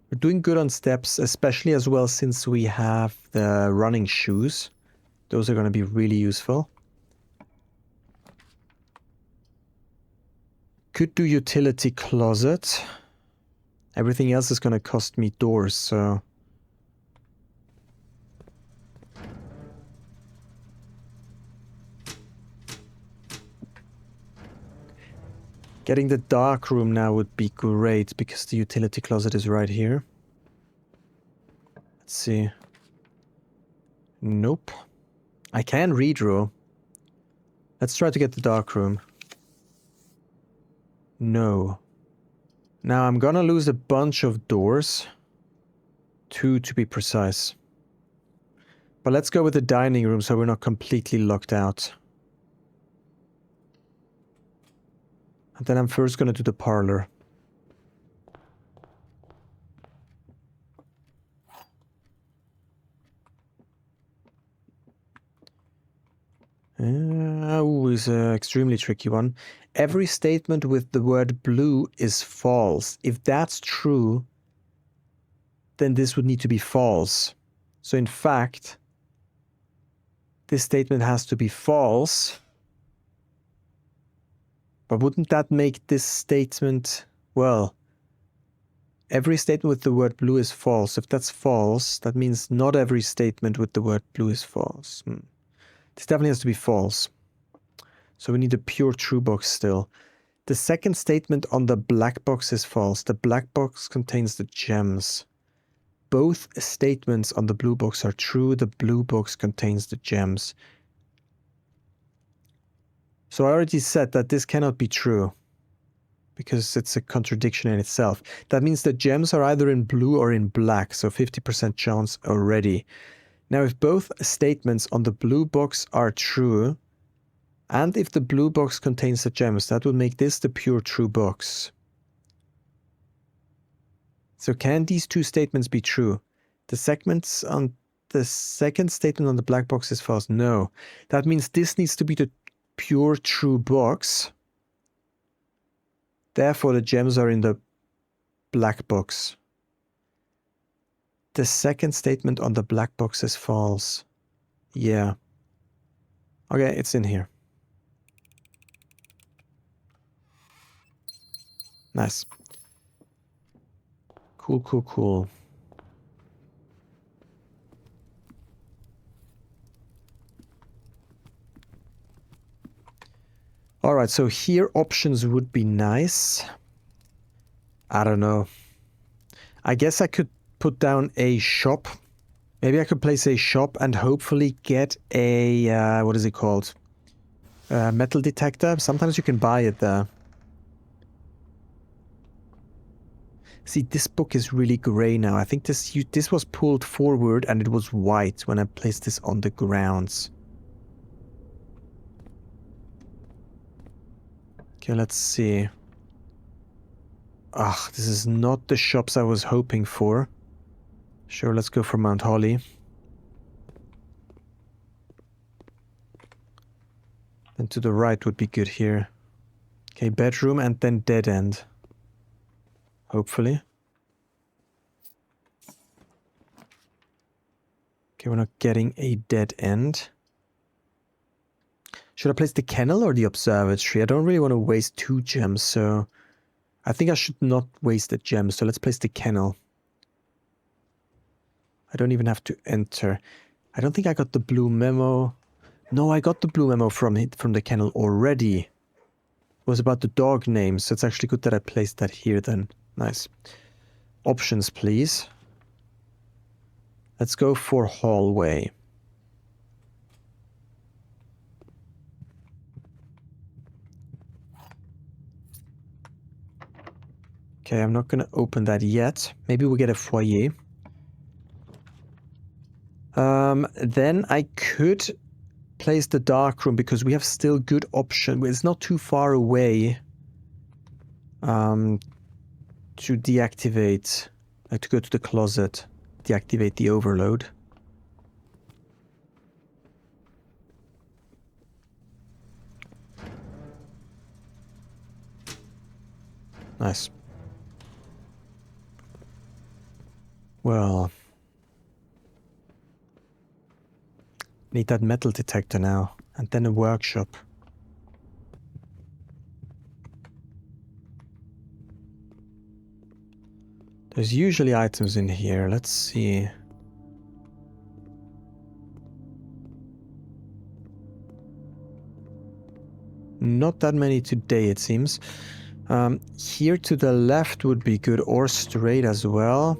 We're doing good on steps, especially as well since we have the running shoes. Those are going to be really useful. Could do utility closet. Everything else is going to cost me doors, so... Getting the dark room now would be great, because the utility closet is right here. Let's see. Nope. I can redraw. Let's try to get the dark room. No. Now I'm gonna lose a bunch of doors. 2 to be precise. But let's go with the dining room so we're not completely locked out. And then I'm first gonna do the parlor. Is an extremely tricky one. Every statement with the word blue is false. If that's true, then this would need to be false. So in fact, this statement has to be false. But wouldn't that make this statement, well, every statement with the word blue is false. If that's false, that means not every statement with the word blue is false. This definitely has to be false. So we need a pure true box still. The second statement on the black box is false. The black box contains the gems. Both statements on the blue box are true. The blue box contains the gems. So I already said that this cannot be true, because it's a contradiction in itself. That means the gems are either in blue or in black, so 50% chance already. Now if both statements on the blue box are true, and if the blue box contains the gems, that would make this the pure true box. So can these two statements be true? The second statement on the black box is false. No. That means this needs to be the pure true box. Therefore the gems are in the black box. The second statement on the black box is false. Yeah. Okay, it's in here. Nice. Cool, cool, cool. Alright, so here options would be nice. I don't know. I guess I could put down a shop. Maybe I could place a shop and hopefully get a, what is it called? Metal detector. Sometimes you can buy it there. See, this book is really grey now. I think this was pulled forward and it was white when I placed this on the grounds. Okay, let's see. Ah, this is not the shops I was hoping for. Sure, let's go for Mount Holly. Then to the right would be good here. Okay, bedroom and then dead end. Hopefully. Okay, we're not getting a dead end. Should I place the kennel or the observatory? I don't really want to waste 2 gems, so... I think I should not waste a gem, so let's place the kennel. I don't even have to enter. I don't think I got the blue memo. No, I got the blue memo from the kennel already. It was about the dog names, so it's actually good that I placed that here then. Nice. Options, please. Let's go for hallway. Okay, I'm not going to open that yet. Maybe we'll get a foyer. Then I could place the dark room because we have still good option. It's not too far away to deactivate, to go to the closet, deactivate the overload. Nice. Well, Need that metal detector now. And then a workshop. There's usually items in here. Let's see. Not that many today, it seems. Here to the left would be good, or straight as well.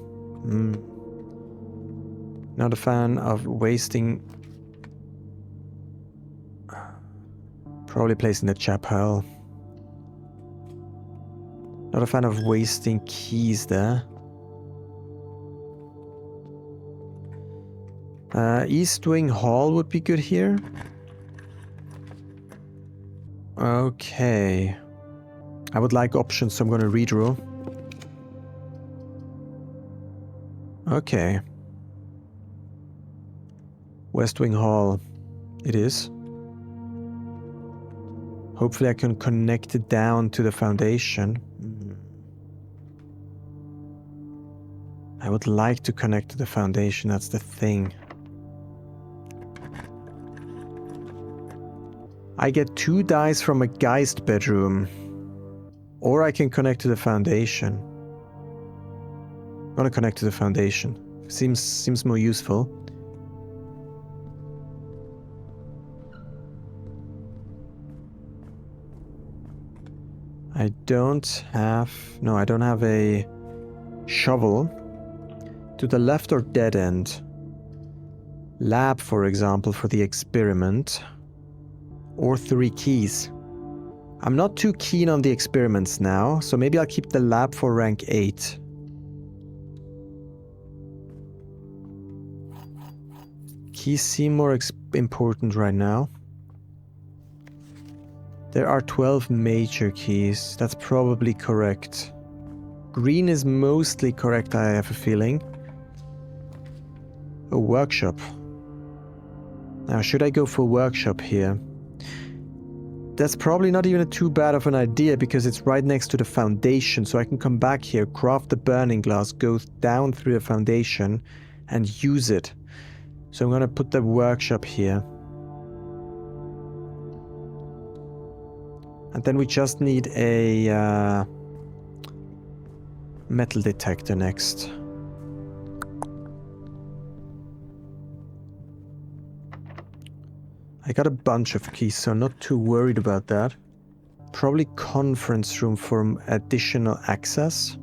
Not a fan of wasting... Probably placing the chapel. Not a fan of wasting keys there. East Wing Hall would be good here. Okay. I would like options, so I'm going to redraw. Okay. West Wing Hall. It is. Hopefully I can connect it down to the foundation. I would like to connect to the foundation, that's the thing. I get 2 dice from a Geist bedroom. Or I can connect to the foundation. I'm gonna connect to the foundation. Seems more useful. I don't have a shovel. To the left or dead end. Lab, for example, for the experiment. Or 3 keys. I'm not too keen on the experiments now, so maybe I'll keep the lab for rank 8. Keys seem more important right now. There are 12 major keys. That's probably correct. Green is mostly correct, I have a feeling. A workshop. Now, should I go for workshop here? That's probably not even too bad of an idea because it's right next to the foundation, so I can come back here, craft the burning glass, go down through the foundation, and use it. So I'm gonna put the workshop here. And then we just need a metal detector next. I got a bunch of keys, so I'm not too worried about that. Probably conference room for additional access.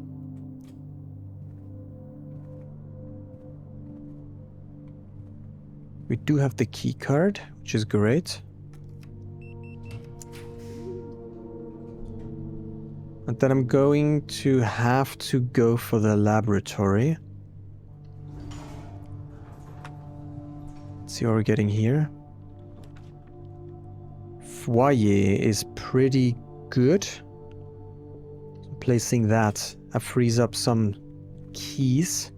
We do have the key card, which is great. And then I'm going to have to go for the laboratory. Let's see what we're getting here. Foyer is pretty good. Placing that frees up some keys.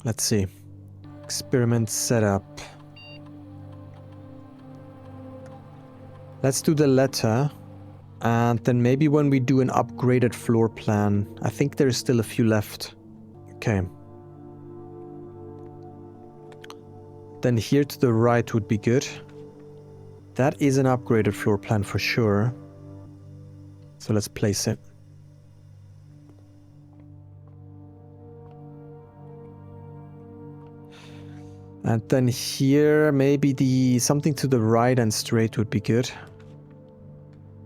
Let's see. Experiment setup. Let's do the letter. And then maybe when we do an upgraded floor plan. I think there's still a few left. Okay. Then here to the right would be good. That is an upgraded floor plan for sure. So let's place it. And then here, maybe something to the right and straight would be good.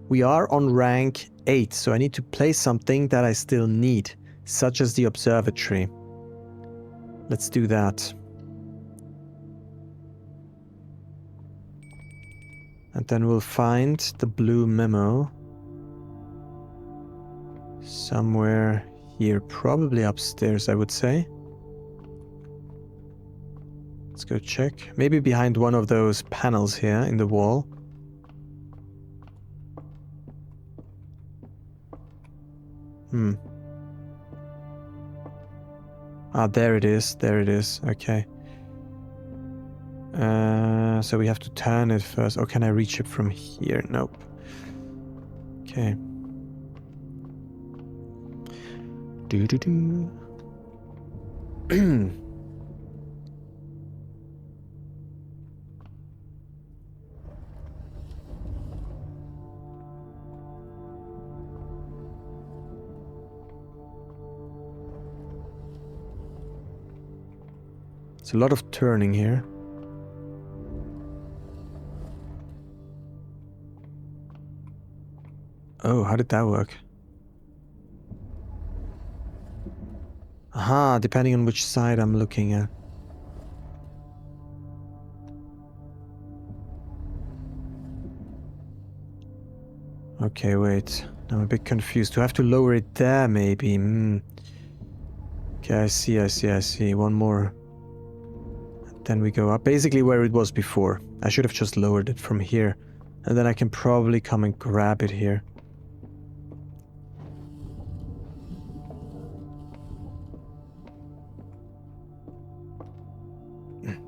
We are on rank 8, so I need to place something that I still need, such as the observatory. Let's do that. And then we'll find the blue memo. Somewhere here, probably upstairs, I would say. Let's go check. Maybe behind one of those panels here in the wall. Ah, there it is. There it is. Okay. So we have to turn it first. Or can I reach it from here? Nope. Okay. It's a lot of turning here. Oh, how did that work? Aha, depending on which side I'm looking at. Okay, wait. I'm a bit confused. Do I have to lower it there, maybe? Okay, I see. One more. Then we go up. Basically where it was before. I should have just lowered it from here. And then I can probably come and grab it here.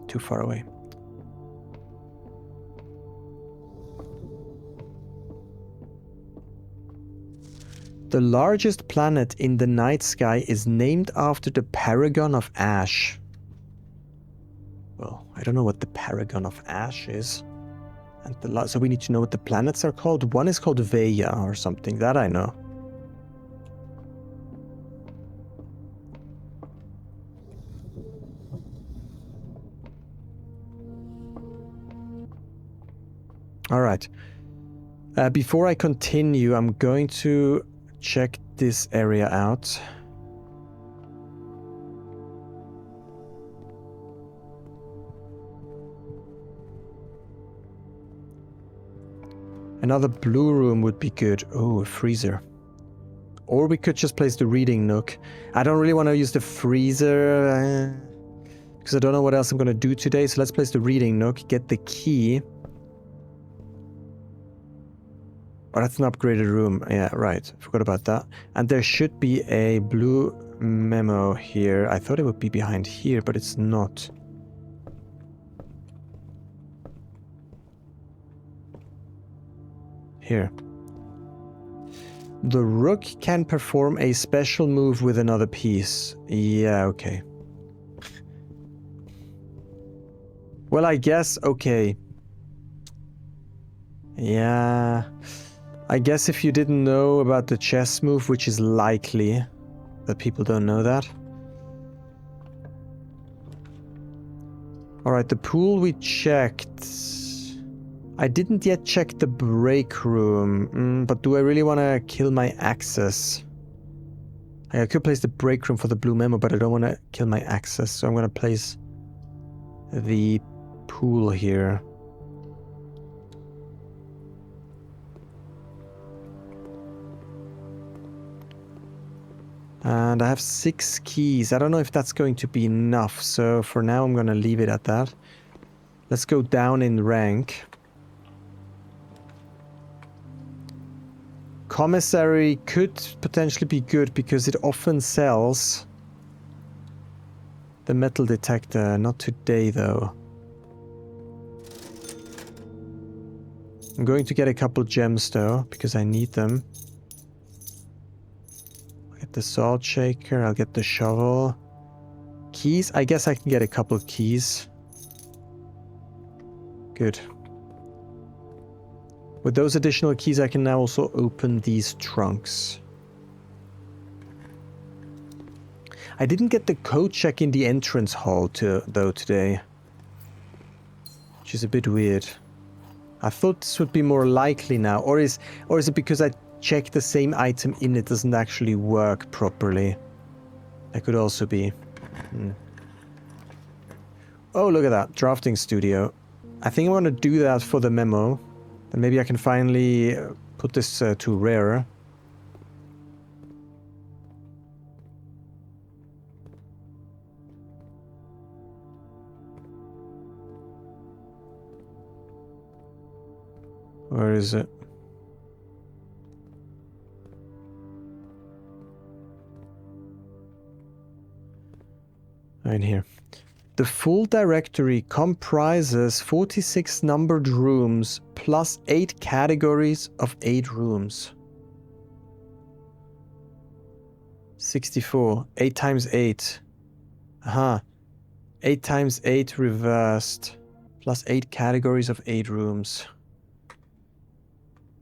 Too far away. The largest planet in the night sky is named after the Paragon of Ash. Well, I don't know what the Paragon of Ash is. And so we need to know what the planets are called. One is called Veya or something, that I know. Alright. Before I continue, I'm going to check this area out. Another blue room would be good. Oh, a freezer. Or we could just place the reading nook. I don't really want to use the freezer because I don't know what else I'm going to do today. So let's place the reading nook, get the key. Oh, that's an upgraded room. Yeah, right. Forgot about that. And there should be a blue memo here. I thought it would be behind here, but it's not. Here. The rook can perform a special move with another piece. Yeah, okay. Well, I guess, okay. Yeah. I guess if you didn't know about the chess move, which is likely that people don't know that. Alright, the pool we checked. I didn't yet check the break room, but do I really want to kill my access? I could place the break room for the blue memo, but I don't want to kill my access, so I'm going to place the pool here. And I have 6 keys. I don't know if that's going to be enough, so for now I'm going to leave it at that. Let's go down in rank. Commissary could potentially be good because it often sells the metal detector. Not today though. I'm going to get a couple gems though because I need them. I'll get the salt shaker, I'll get the shovel. Keys? I guess I can get a couple of keys. Good. With those additional keys, I can now also open these trunks. I didn't get the code check in the entrance hall though today. Which is a bit weird. I thought this would be more likely now. Or is it because I checked the same item in, it doesn't actually work properly? That could also be. Oh, look at that. Drafting studio. I think I want to do that for the memo. Then maybe I can finally put this to rare. Where is it? Right here. The full directory comprises 46 numbered rooms plus 8 categories of 8 rooms. 64. 8 times 8. Aha. 8 times 8 reversed. Plus 8 categories of 8 rooms.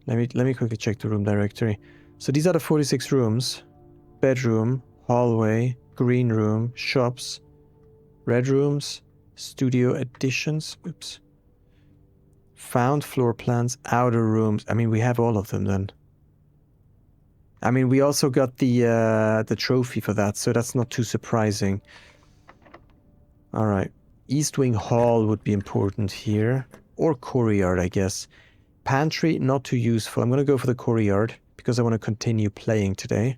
Let me quickly check the room directory. So these are the 46 rooms. Bedroom, hallway, green room, shops, red rooms, studio additions. Oops. Found floor plans, outer rooms. I mean, we have all of them then. I mean, we also got the trophy for that, so that's not too surprising. All right. East Wing Hall would be important here. Or courtyard, I guess. Pantry, not too useful. I'm going to go for the courtyard because I want to continue playing today.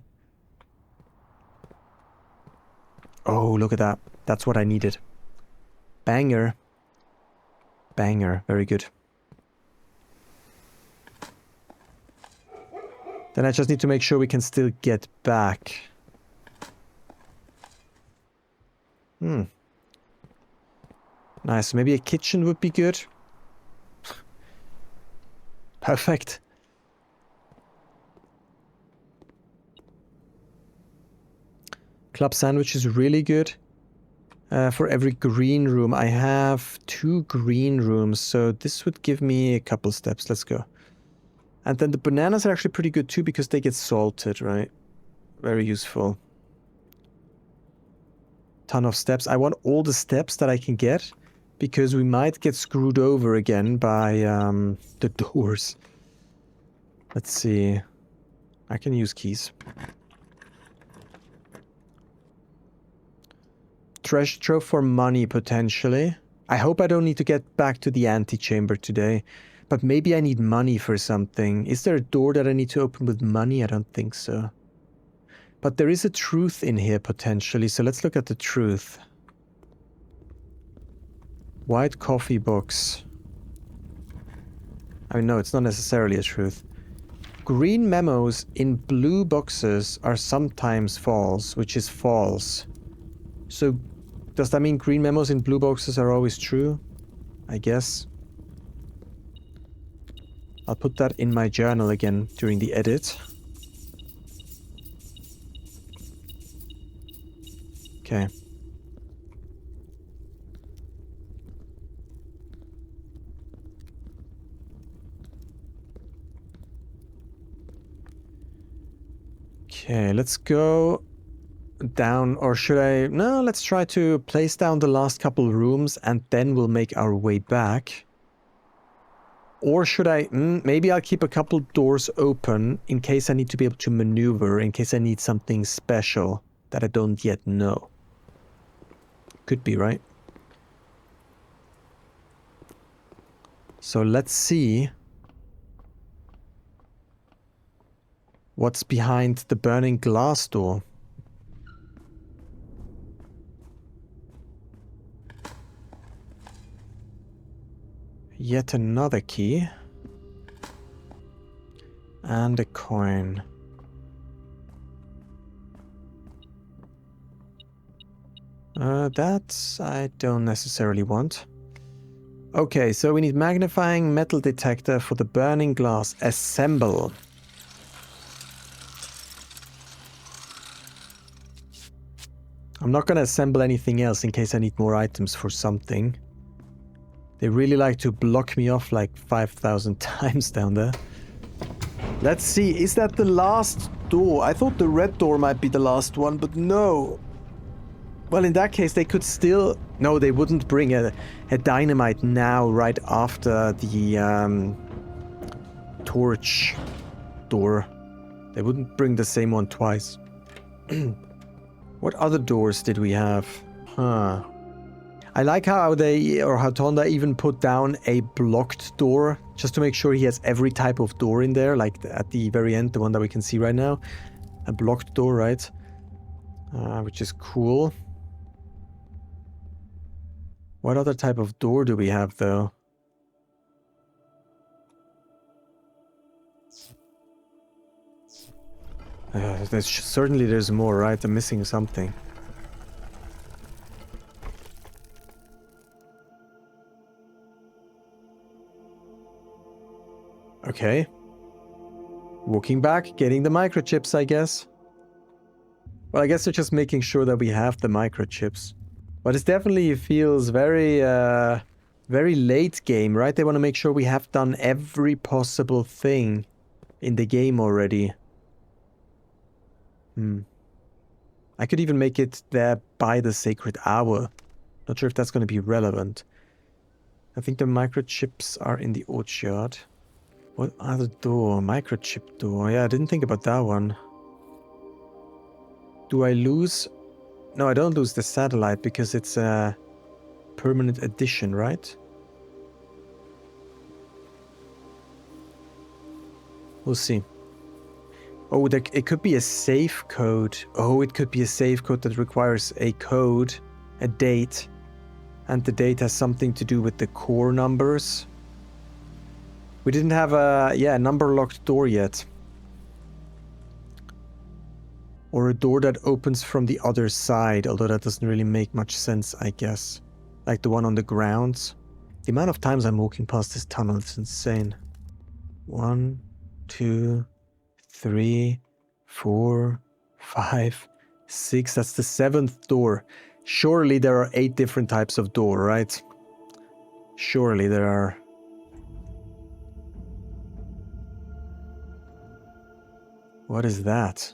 Oh, look at that. That's what I needed. Banger. Banger. Very good. Then I just need to make sure we can still get back. Nice. Maybe a kitchen would be good. Perfect. Club sandwich is really good. For every green room, I have 2 green rooms, so this would give me a couple steps. Let's go. And then the bananas are actually pretty good too because they get salted, right? Very useful. Ton of steps. I want all the steps that I can get because we might get screwed over again by the doors. Let's see. I can use keys. Treasure trove for money, potentially. I hope I don't need to get back to the antechamber today. But maybe I need money for something. Is there a door that I need to open with money? I don't think so. But there is a truth in here, potentially. So let's look at the truth. White coffee box. I mean, no, it's not necessarily a truth. Green memos in blue boxes are sometimes false, which is false. So, does that mean green memos in blue boxes are always true? I guess. I'll put that in my journal again during the edit. Okay. Okay, let's go down, or should I... No, let's try to place down the last couple rooms and then we'll make our way back. Or should I... maybe I'll keep a couple doors open in case I need to be able to maneuver, in case I need something special that I don't yet know. Could be, right? So let's see what's behind the burning glass door. Yet another key. And a coin. That I don't necessarily want. Okay, so we need magnifying metal detector for the burning glass. Assemble. I'm not gonna assemble anything else in case I need more items for something. They really like to block me off like 5,000 times down there. Let's see, is that the last door? I thought the red door might be the last one, but no. Well, in that case, they could still... No, they wouldn't bring a dynamite now, right after the torch door. They wouldn't bring the same one twice. What other doors did we have? Huh. I like how they, or how Tonda even put down a blocked door, just to make sure he has every type of door in there, like at the very end, the one that we can see right now. A blocked door, right? Which is cool. What other type of door do we have, though? Certainly there's more, right? I'm missing something. Okay. Walking back, getting the microchips, I guess. Well, I guess they're just making sure that we have the microchips. But it definitely feels very, very late game, right? They want to make sure we have done every possible thing in the game already. I could even make it there by the sacred hour. Not sure if that's going to be relevant. I think the microchips are in the orchard. What other door? Microchip door. Yeah, I didn't think about that one. Do I lose? No, I don't lose the satellite because it's a permanent addition, right? We'll see. Oh, it could be a safe code. Oh, it could be a safe code that requires a code, a date, and the date has something to do with the core numbers. We didn't have a number locked door yet. Or a door that opens from the other side, although that doesn't really make much sense, I guess. Like the one on the grounds. The amount of times I'm walking past this tunnel is insane. 1, 2, 3, 4, 5, 6. That's the 7th door. Surely there are 8 different types of door, right? Surely there are. What is that?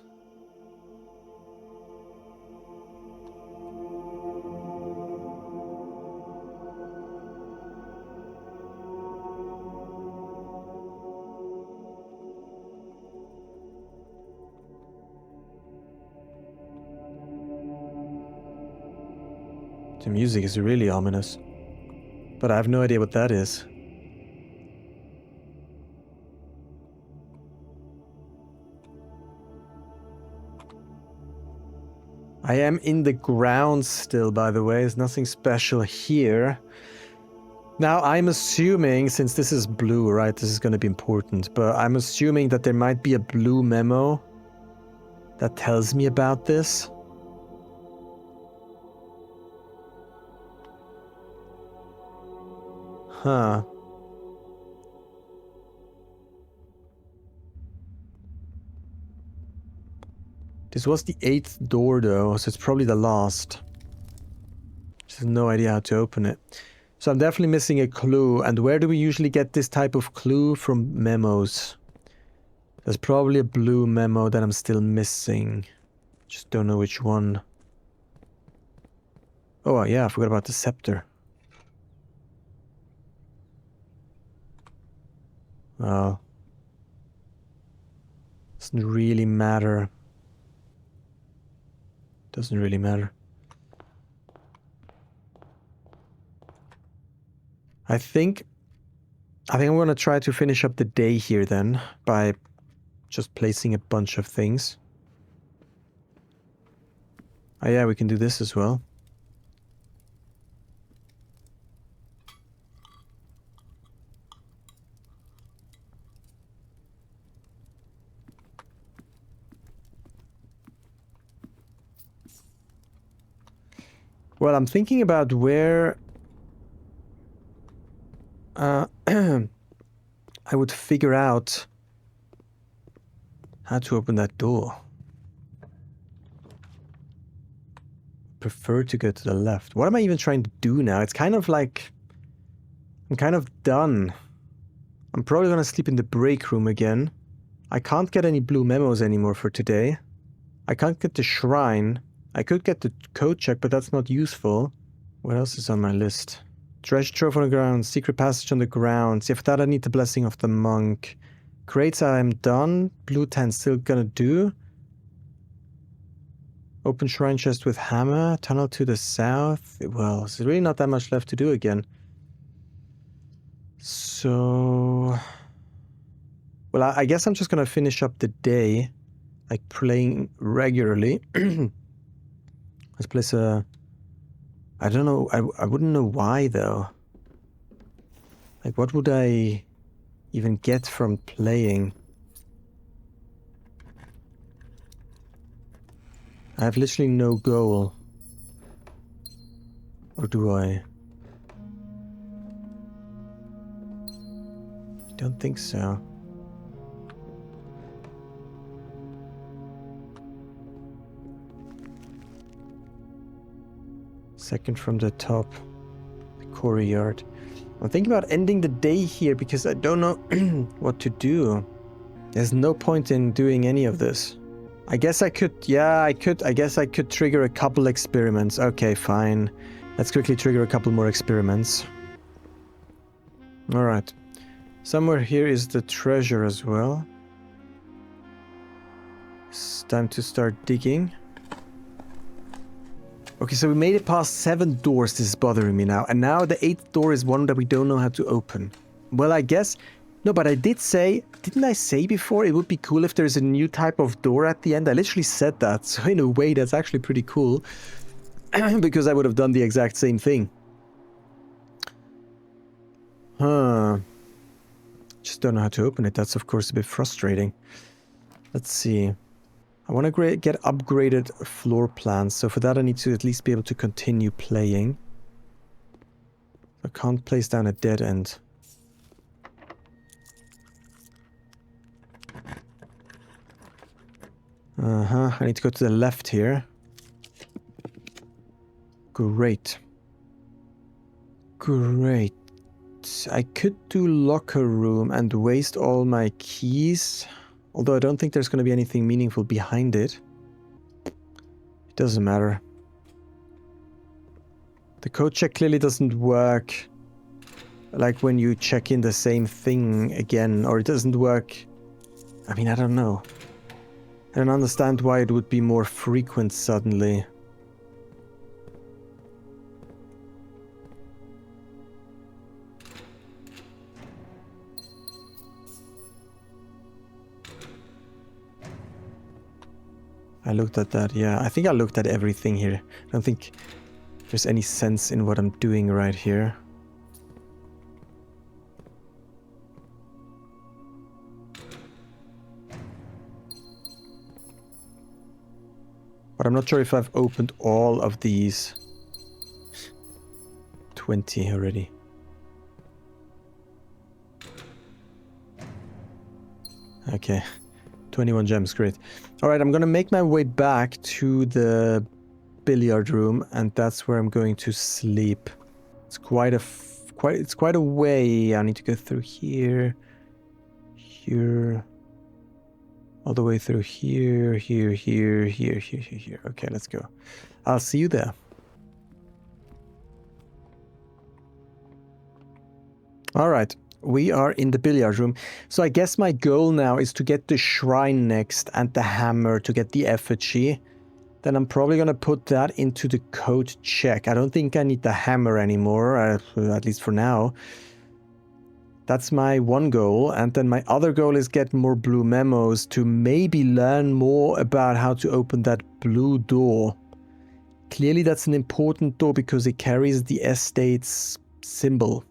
The music is really ominous. But I have no idea what that is. I am in the ground still, by the way. There's nothing special here. Now, I'm assuming, since this is blue, right, this is going to be important, but I'm assuming that there might be a blue memo that tells me about this. Huh. This was the 8th door, though, so it's probably the last. Just have no idea how to open it. So I'm definitely missing a clue. And where do we usually get this type of clue? From memos. There's probably a blue memo that I'm still missing. Just don't know which one. Oh, yeah, I forgot about the scepter. Oh. Doesn't really matter. Doesn't really matter. I think I'm gonna try to finish up the day here then by just placing a bunch of things. Oh yeah, we can do this as well. Well, I'm thinking about where I would figure out how to open that door. Prefer to go to the left. What am I even trying to do now? It's kind of like I'm kind of done. I'm probably gonna sleep in the break room again. I can't get any blue memos anymore for today. I can't get the shrine. I could get the code check, but that's not useful. What else is on my list? Treasure trove on the ground, secret passage on the ground. See, for that I need the blessing of the monk. Crates I'm done. Blue tent still gonna do. Open shrine chest with hammer. Tunnel to the south. Well, there's really not that much left to do again. So... Well, I guess I'm just gonna finish up the day. Like, playing regularly. Let's place a... I don't know, I wouldn't know why, though. Like, what would I even get from playing? I have literally no goal. Or do I? I don't think so. Second from the top. The courtyard. I'm thinking about ending the day here because I don't know what to do. There's no point in doing any of this. I guess I could, I guess I could trigger a couple experiments. Okay, fine. Let's quickly trigger a couple more experiments. Alright. Somewhere here is the treasure as well. It's time to start digging. Okay, so we made it past 7 doors. This is bothering me now. And now the 8th door is one that we don't know how to open. Well, I guess... No, but I did say... Didn't I say before it would be cool if there's a new type of door at the end? I literally said that. So in a way, that's actually pretty cool. Because I would have done the exact same thing. Just don't know how to open it. That's, of course, a bit frustrating. Let's see. I want to get upgraded floor plans, so for that I need to at least be able to continue playing. I can't place down a dead end. I need to go to the left here. Great. Great. I could do locker room and waste all my keys. Although I don't think there's going to be anything meaningful behind it. It doesn't matter. The code check clearly doesn't work like when you check in the same thing again, or it doesn't work... I mean, I don't know. I don't understand why it would be more frequent suddenly. I looked at that, yeah. I think I looked at everything here. I don't think there's any sense in what I'm doing right here. But I'm not sure if I've opened all of these. 20 already. Okay. 21 gems, great. Alright, I'm gonna make my way back to the billiard room, and that's where I'm going to sleep. It's quite a way. I need to go through here, here, all the way through here, here. Okay, let's go. I'll see you there. Alright. We are in the billiard room. So I guess my goal now is to get the shrine next and the hammer to get the effigy. Then I'm probably going to put that into the code check. I don't think I need the hammer anymore, at least for now. That's my one goal. And then my other goal is get more blue memos to maybe learn more about how to open that blue door. Clearly that's an important door because it carries the estate's symbol.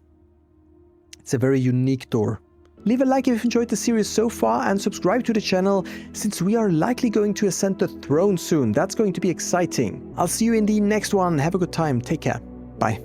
It's a very unique door. Leave a like if you've enjoyed the series so far and subscribe to the channel since we are likely going to ascend the throne soon. That's going to be exciting. I'll see you in the next one. Have a good time. Take care. Bye.